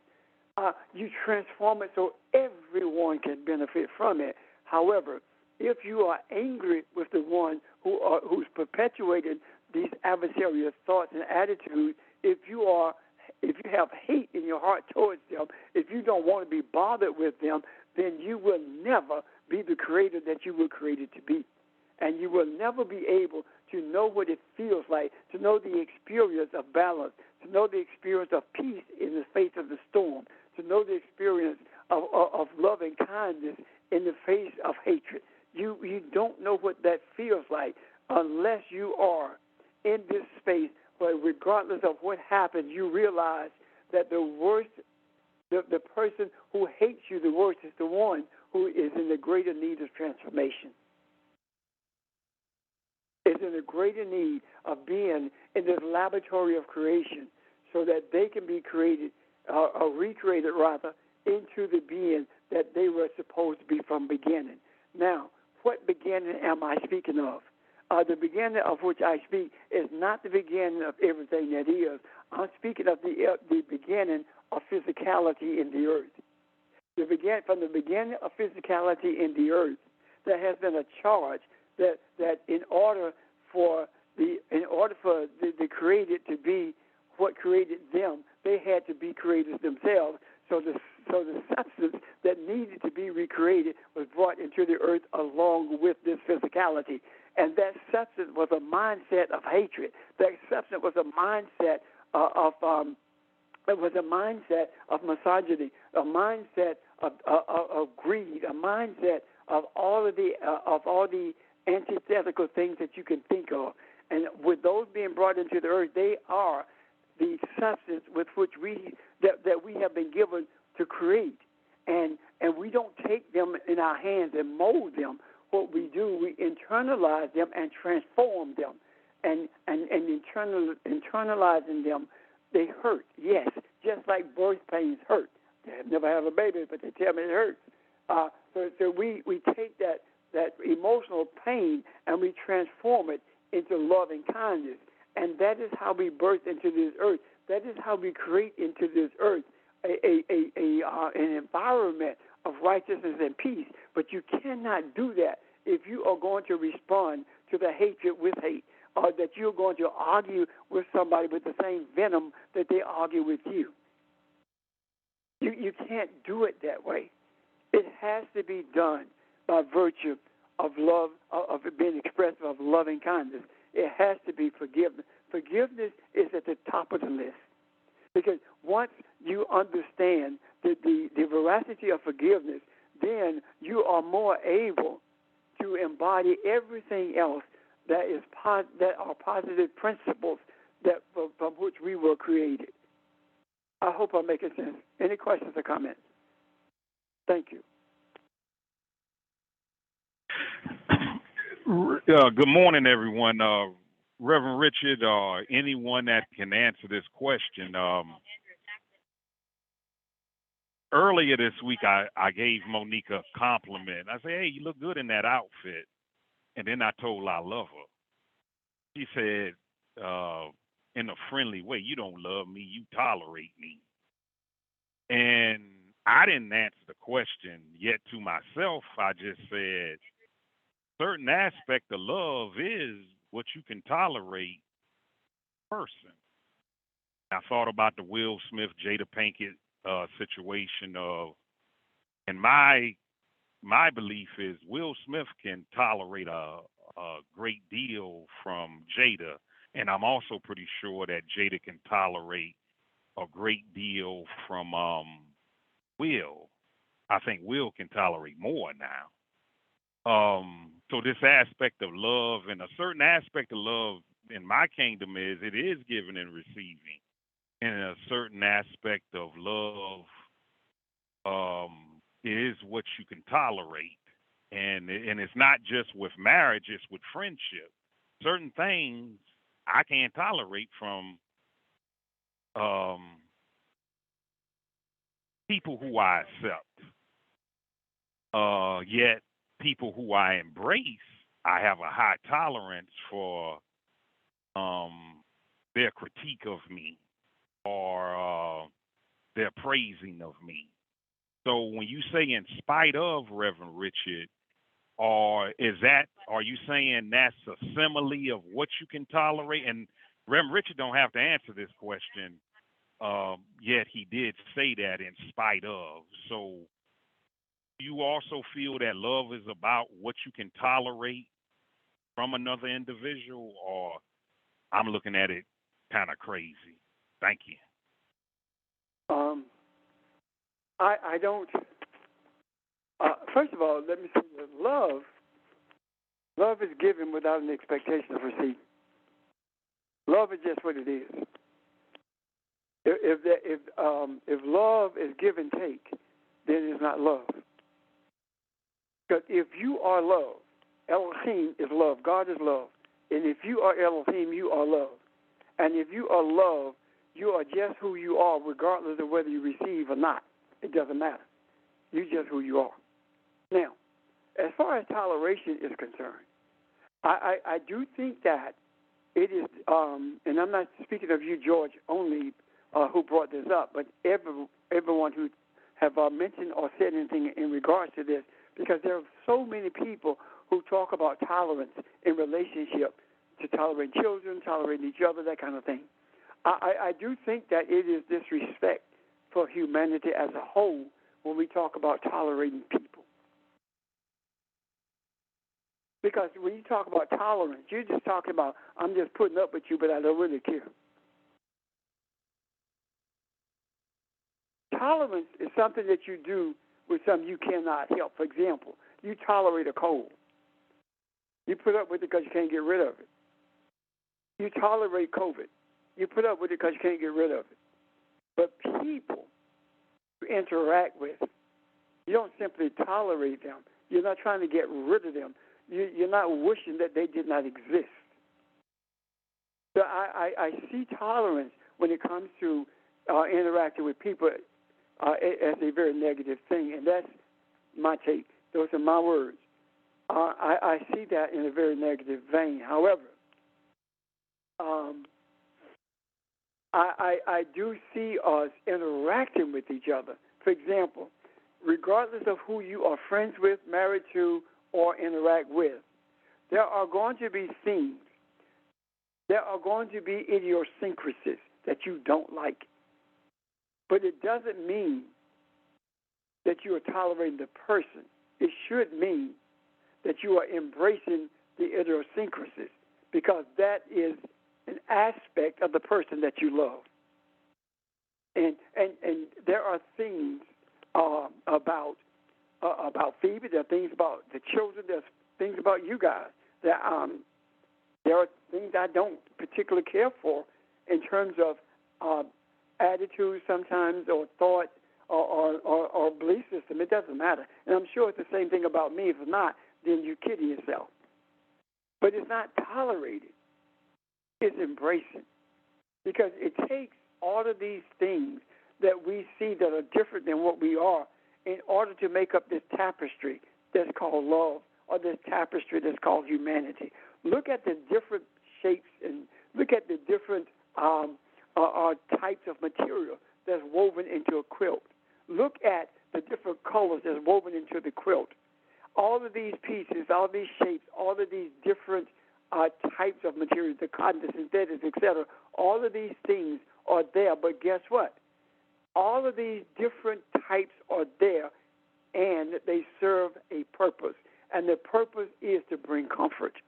You transform it so everyone can benefit from it. However, if you are angry with the one who's perpetuated these adversarial thoughts and attitudes, if you have hate in your heart towards them, if you don't want to be bothered with them, then you will never be the creator that you were created to be. And you will never be able to know what it feels like, to know the experience of balance, to know the experience of peace in the face of the storm, to know the experience of loving kindness in the face of hatred. You don't know what that feels like unless you are in this space where regardless of what happens, you realize that the worst, the person who hates you the worst is the one who is in the greater need of transformation. Is in a greater need of being in this laboratory of creation so that they can be created, or recreated rather, into the being that they were supposed to be from beginning. Now, what beginning am I speaking of? The beginning of which I speak is not the beginning of everything that is. I'm speaking of the beginning of physicality in the earth. From the beginning of physicality in the earth, there has been a charge that in order for the created to be what created them, they had to be creators themselves. So the substance that needed to be recreated was brought into the earth along with this physicality. And that substance was a mindset of hatred. That substance was a mindset It was a mindset of misogyny, a mindset of greed, a mindset of all the antithetical things that you can think of. And with those being brought into the earth, they are the substance with which that we have been given to create. And we don't take them in our hands and mold them. What we do, we internalize them and transform them. And internalizing them, they hurt, yes, just like birth pains hurt. They have never had a baby, but they tell me it hurts. So we take that emotional pain and we transform it into loving kindness. And that is how we birth into this earth. That is how we create into this earth an environment of righteousness and peace. But you cannot do that if you are going to respond to the hatred with hate, or that you're going to argue with somebody with the same venom that they argue with you. You can't do it that way. It has to be done by virtue of love, of it being expressive of loving kindness. It has to be forgiveness. Forgiveness is at the top of the list. Because once you understand the veracity of forgiveness, then you are more able to embody everything else that are positive principles that from which we were created. I hope I'm making sense. Any questions or comments? Thank you. Good morning, everyone. Reverend Richard, or anyone that can answer this question. Earlier this week, I gave Monique a compliment. I said, hey, you look good in that outfit. And then I told her I love her. She said, in a friendly way, you don't love me, you tolerate me. And I didn't answer the question yet to myself. I just said, certain aspect of love is what you can tolerate person. I thought about the Will Smith, Jada Pinkett situation and my belief is Will Smith can tolerate a great deal from Jada, and I'm also pretty sure that Jada can tolerate a great deal from Will. I think Will can tolerate more now. So this aspect of love, and a certain aspect of love in my kingdom is it is giving and receiving. And a certain aspect of love is what you can tolerate. And it's not just with marriage, it's with friendship. Certain things I can't tolerate from people who I accept. Yet people who I embrace, I have a high tolerance for their critique of me or their praising of me. So when you say in spite of, Reverend Richard, or are you saying that's a simile of what you can tolerate? And Reverend Richard don't have to answer this question, yet he did say that in spite of. So you also feel that love is about what you can tolerate from another individual, or I'm looking at it kind of crazy? Thank you. I don't. First of all, let me say that love is given without an expectation of receipt. Love is just what it is. If love is give and take, then it's not love. Because if you are love, Elohim is love. God is love. And if you are Elohim, you are love. And if you are love, you are just who you are, regardless of whether you receive or not. It doesn't matter. You're just who you are. Now, as far as toleration is concerned, I do think that it is, and I'm not speaking of you, George, only who brought this up, but everyone who have mentioned or said anything in regards to this, because there are so many people who talk about tolerance in relationship to tolerating children, tolerating each other, that kind of thing. I do think that it is disrespect for humanity as a whole when we talk about tolerating people. Because when you talk about tolerance, you're just talking about, I'm just putting up with you, but I don't really care. tolerance is something that you do with something you cannot help. For example, you tolerate a cold. You put up with it because you can't get rid of it. You tolerate COVID. You put up with it because you can't get rid of it. But people you interact with, you don't simply tolerate them. You're not trying to get rid of them. You're not wishing that they did not exist. So I see tolerance when it comes to interacting with people as a very negative thing, and that's my take. Those are my words. I see that in a very negative vein. However, I do see us interacting with each other. For example, regardless of who you are friends with, married to, or interact with, there are going to be things, there are going to be idiosyncrasies that you don't like. But it doesn't mean that you are tolerating the person. It should mean that you are embracing the idiosyncrasies, because that is an aspect of the person that you love. And there are things about Phoebe. There are things about the children. There's things about you guys. There are things I don't particularly care for in terms of attitude sometimes, or thought, or belief system. It doesn't matter. And I'm sure it's the same thing about me. If it's not, then you're kidding yourself. But it's not tolerated. It's embracing. Because it takes all of these things that we see that are different than what we are in order to make up this tapestry that's called love, or this tapestry that's called humanity. Look at the different shapes and look at the different types of material that's woven into a quilt. Look at the different colors that's woven into the quilt. All of these pieces, all these shapes, all of these different types of materials, the cotton, the synthetics, etc., all of these things are there. But guess what? All of these different types are there, and they serve a purpose. And the purpose is to bring comfort.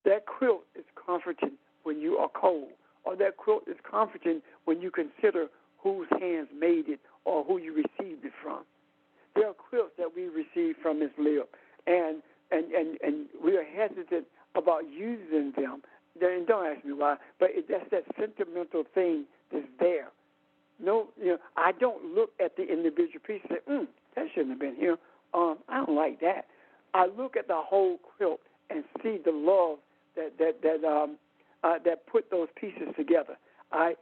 That quilt is comforting when you are cold, or that quilt is comforting when you consider whose hands made it or who you received it from. There are quilts that we receive from Ms. Leah, and we are hesitant about using them. And don't ask me why, but that's that sentimental thing that's there. No, I don't look at the individual piece and say, that shouldn't have been here. I don't like that. I look at the whole quilt and see the love that put those pieces together. I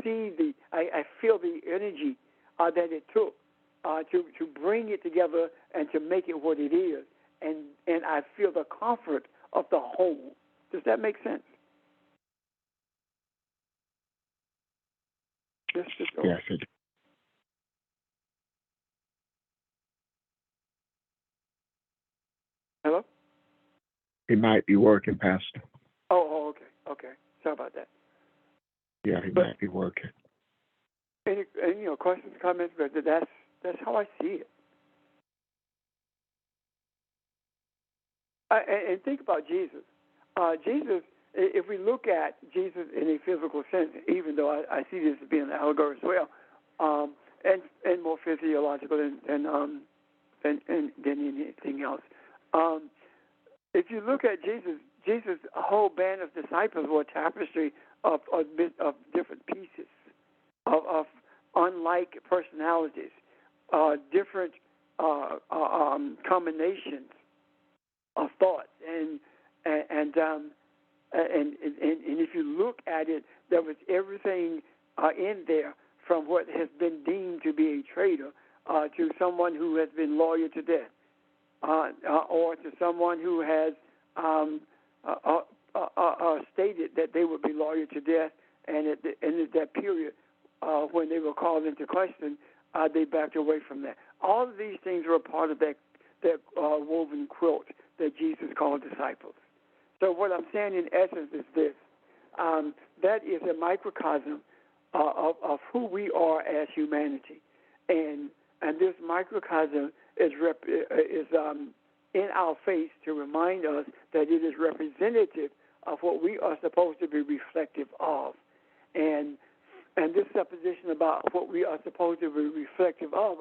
feel the energy that it took to bring it together and to make it what it is, and I feel the comfort of the whole. Does that make sense? Yes, it does. Hello? He might be working, Pastor. Oh, okay. Sorry about that. Yeah, he might be working. Any questions, comments? But that's how I see it. And think about Jesus. Jesus, if we look at Jesus in a physical sense, even though I see this as being an allegory as well, and more physiological than anything else. If you look at Jesus' whole band of disciples were a tapestry of different pieces, of unlike personalities, different combinations of thoughts, and if you look at it, there was everything in there, from what has been deemed to be a traitor to someone who has been loyal to death, or to someone who has stated that they would be loyal to death, and at that period when they were called into question, they backed away from that. All of these things were a part of that woven quilt that Jesus called disciples. So what I'm saying in essence is this. That is a microcosm of who we are as humanity. And this microcosm is in our face to remind us that it is representative of what we are supposed to be reflective of. And And this supposition about what we are supposed to be reflective of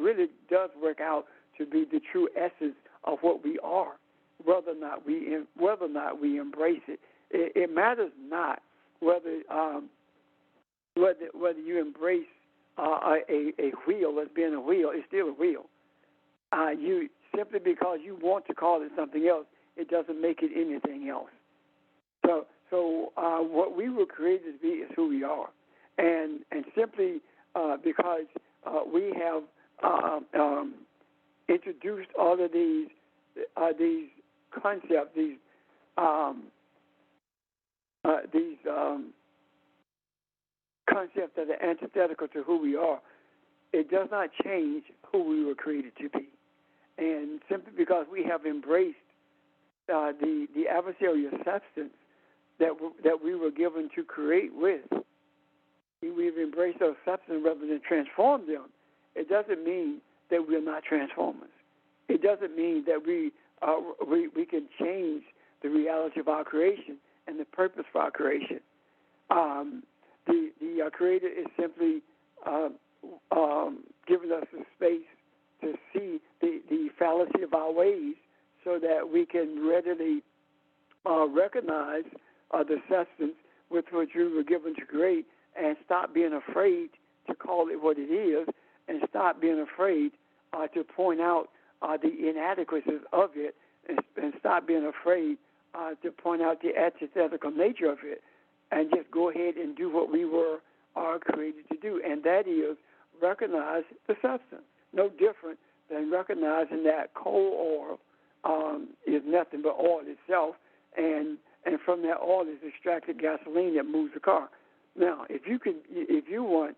really does work out to be the true essence of what we are, whether or not we embrace it. It matters not whether you embrace a wheel as being a wheel. It's still a wheel. You simply because you want to call it something else, it doesn't make it anything else. So what we were created to be is who we are, and simply because we have introduced all of these concepts, these concepts that are antithetical to who we are, it does not change who we were created to be. And simply because we have embraced the adversarial substance that we were given to create with, we've embraced those substances rather than transform them. It doesn't mean that we're not transformers. It doesn't mean that we can change the reality of our creation and the purpose for our creation. The Creator is simply giving us the space to see the fallacy of our ways so that we can readily recognize the substance with which we were given to create and stop being afraid to call it what it is and stop being afraid to point out the inadequacies of it and stop being afraid to point out the antithetical nature of it and just go ahead and do what we are created to do, and that is recognize the substance. No different than recognizing that coal oil is nothing but oil itself, and from that oil is extracted gasoline that moves the car. Now, if you want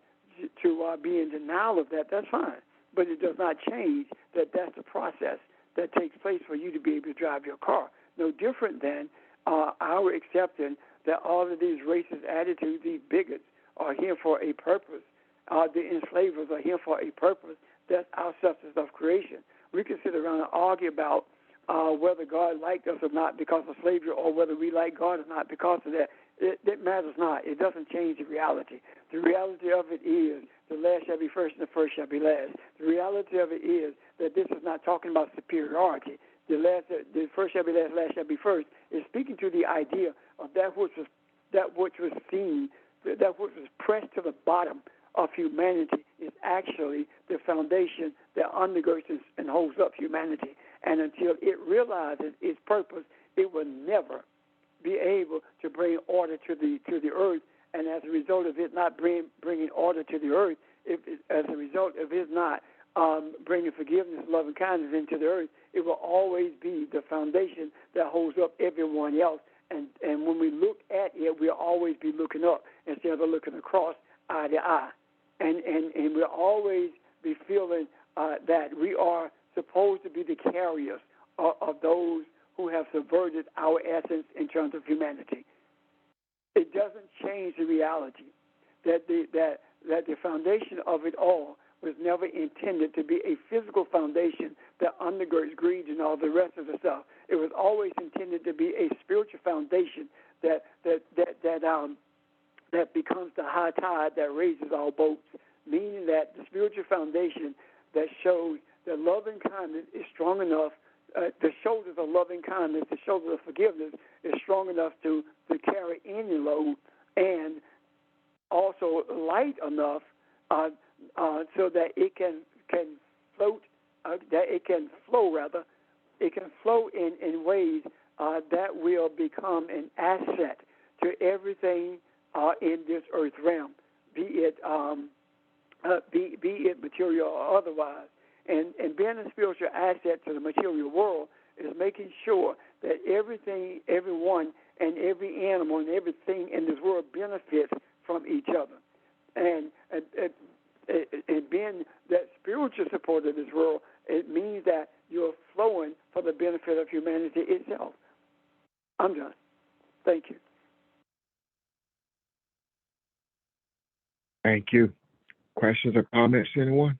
to be in denial of that, that's fine, but it does not change that that's the process that takes place for you to be able to drive your car. No different than our accepting that all of these racist attitudes, these bigots, are here for a purpose. The enslavers are here for a purpose. That's our substance of creation. We can sit around and argue about whether God liked us or not because of slavery, or whether we like God or not because of that. It matters not. It doesn't change the reality. The reality of it is the last shall be first and the first shall be last. The reality of it is that this is not talking about superiority. The first shall be last shall be first. It's speaking to the idea of that which was seen, that which was pressed to the bottom of humanity is actually the foundation that undergirds and holds up humanity. And until it realizes its purpose, it will never be able to bring order to the earth. And as a result of it not bringing order to the earth, as a result of it not bringing forgiveness, love, and kindness into the earth, it will always be the foundation that holds up everyone else. And when we look at it, we'll always be looking up instead of looking across eye to eye. And we'll always be feeling that we are supposed to be the carriers of those who have subverted our essence in terms of humanity. It doesn't change the reality that the foundation of it all was never intended to be a physical foundation that undergirds greed and all the rest of the stuff. It was always intended to be a spiritual foundation that becomes the high tide that raises all boats, meaning that the spiritual foundation that shows that love and kindness is strong enough, the shoulders of loving kindness, the shoulders of forgiveness is strong enough to carry any load, and also light enough so that it can float, it can flow in ways that will become an asset to everything in this earth realm, be it material or otherwise. And being a spiritual asset to the material world is making sure that everything, everyone, and every animal and everything in this world benefits from each other. And being that spiritual support of this world, it means that you're flowing for the benefit of humanity itself. I'm done. Thank you. Thank you. Questions or comments, anyone?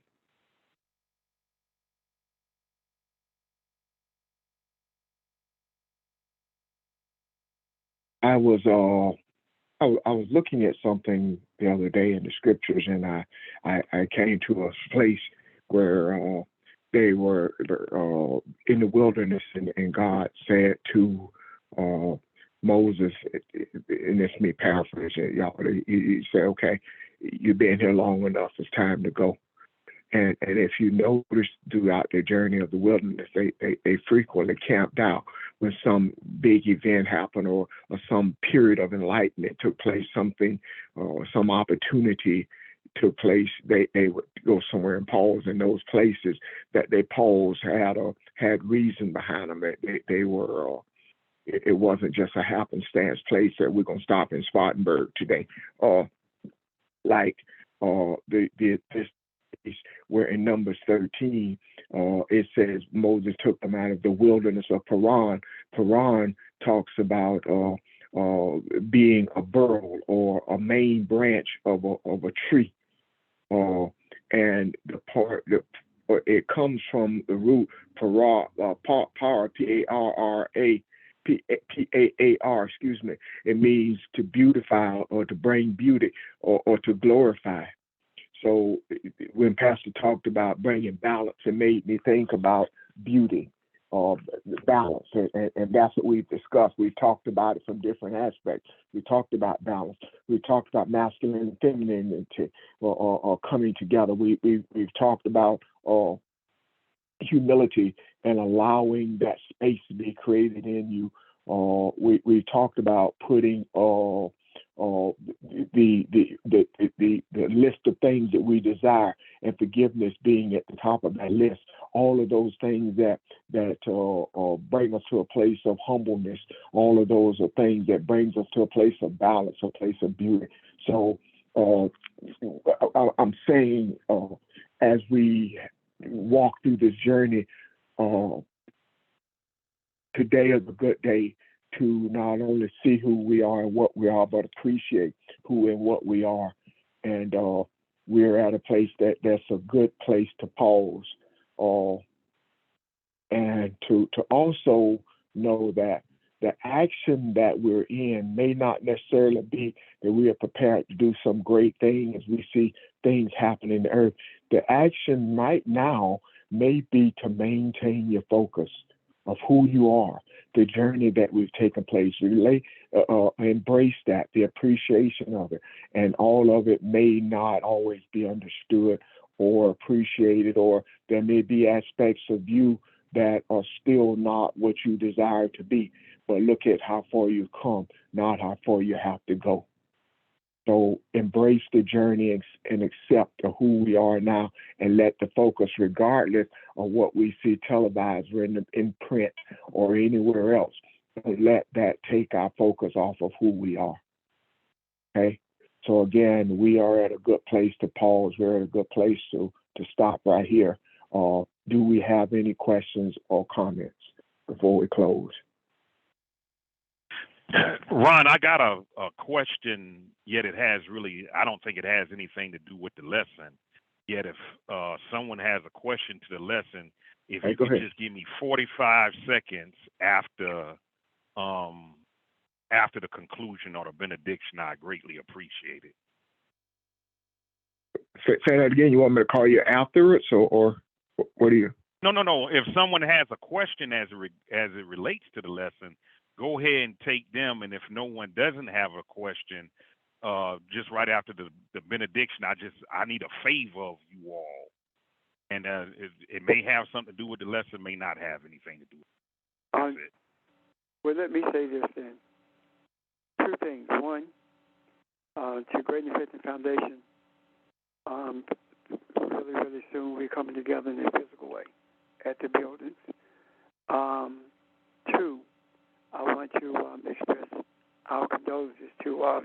I was I was looking at something the other day in the scriptures, and I came to a place where they were in the wilderness, and God said to Moses, and this me paraphrasing, y'all, he said, okay, you've been here long enough, it's time to go. And if you notice throughout the journey of the wilderness, they frequently camped out when some big event happened, or some period of enlightenment took place, something, some opportunity took place. They would go somewhere and pause in those places that they paused had reason behind them. They were. It wasn't just a happenstance place that we're gonna stop in Spartanburg today. Like this. Where in Numbers 13, it says Moses took them out of the wilderness of Paran. Paran talks about being a burl or a main branch of a tree, and it comes from the root para, P-A-R-R-A. P-A-A-R, excuse me. It means to beautify or to bring beauty or to glorify. So when Pastor talked about bringing balance, it made me think about beauty, balance, and that's what we've discussed. We've talked about it from different aspects. We talked about balance. We talked about masculine and femininity, or coming together. We've talked about humility and allowing that space to be created in you. We talked about putting the list of things that we desire, and forgiveness being at the top of that list. All of those things that bring us to a place of humbleness. All of those are things that brings us to a place of balance, a place of beauty. So I'm saying, as we walk through this journey, today is a good day to not only see who we are and what we are, but appreciate who and what we are. And we're at a place that's a good place to pause, and to also know that the action that we're in may not necessarily be that we are prepared to do some great thing as we see things happen in the earth. The action right now may be to maintain your focus of who you are, the journey that we've taken place, embrace that, the appreciation of it. And all of it may not always be understood or appreciated, or there may be aspects of you that are still not what you desire to be. But look at how far you've come, not how far you have to go. So embrace the journey and accept who we are now, and let the focus, regardless of what we see televised or in print or anywhere else, let that take our focus off of who we are. Okay? So again, we are at a good place to pause. We're at a good place to stop right here. Do we have any questions or comments before we close? Ron, I got a question, yet I don't think it has anything to do with the lesson. Yet if someone has a question to the lesson, if you could just give me 45 seconds after the conclusion or the benediction, I greatly appreciate it. Say that again. You want me to call you afterwards, or what do you? No. If someone has a question as it relates to the lesson, go ahead and take them. And if no one doesn't have a question, just right after the benediction, I need a favor of you all. And it may have something to do with the lesson, may not have anything to do with it. That's it. Well, let me say this then. Two things. One, to Greatness Fitness Foundation, really, really soon we're coming together in a physical way at the buildings. Two, I want to express our condolences to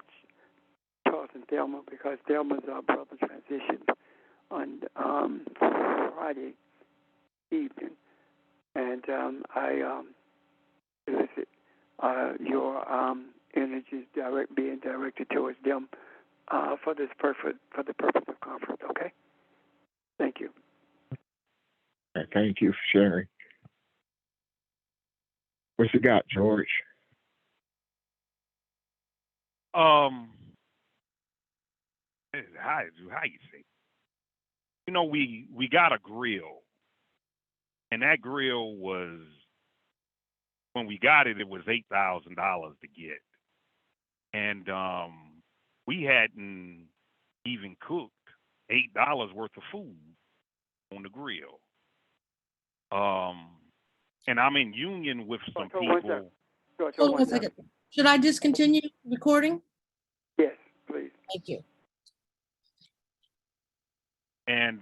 Charles and Thelma, because Thelma's brother transitioned on Friday evening, and I elicit your energies being directed towards them for the purpose of comfort. Okay. Thank you. Thank you for sharing. What you got, George? how you say? You know, we got a grill, and that grill was when we got it, it was $8,000 to get, and we hadn't even cooked $8 worth of food on the grill. And I'm in union with some Hold on one people. George, Hold hold on a second. Should I discontinue recording? Yes, please. Thank you. And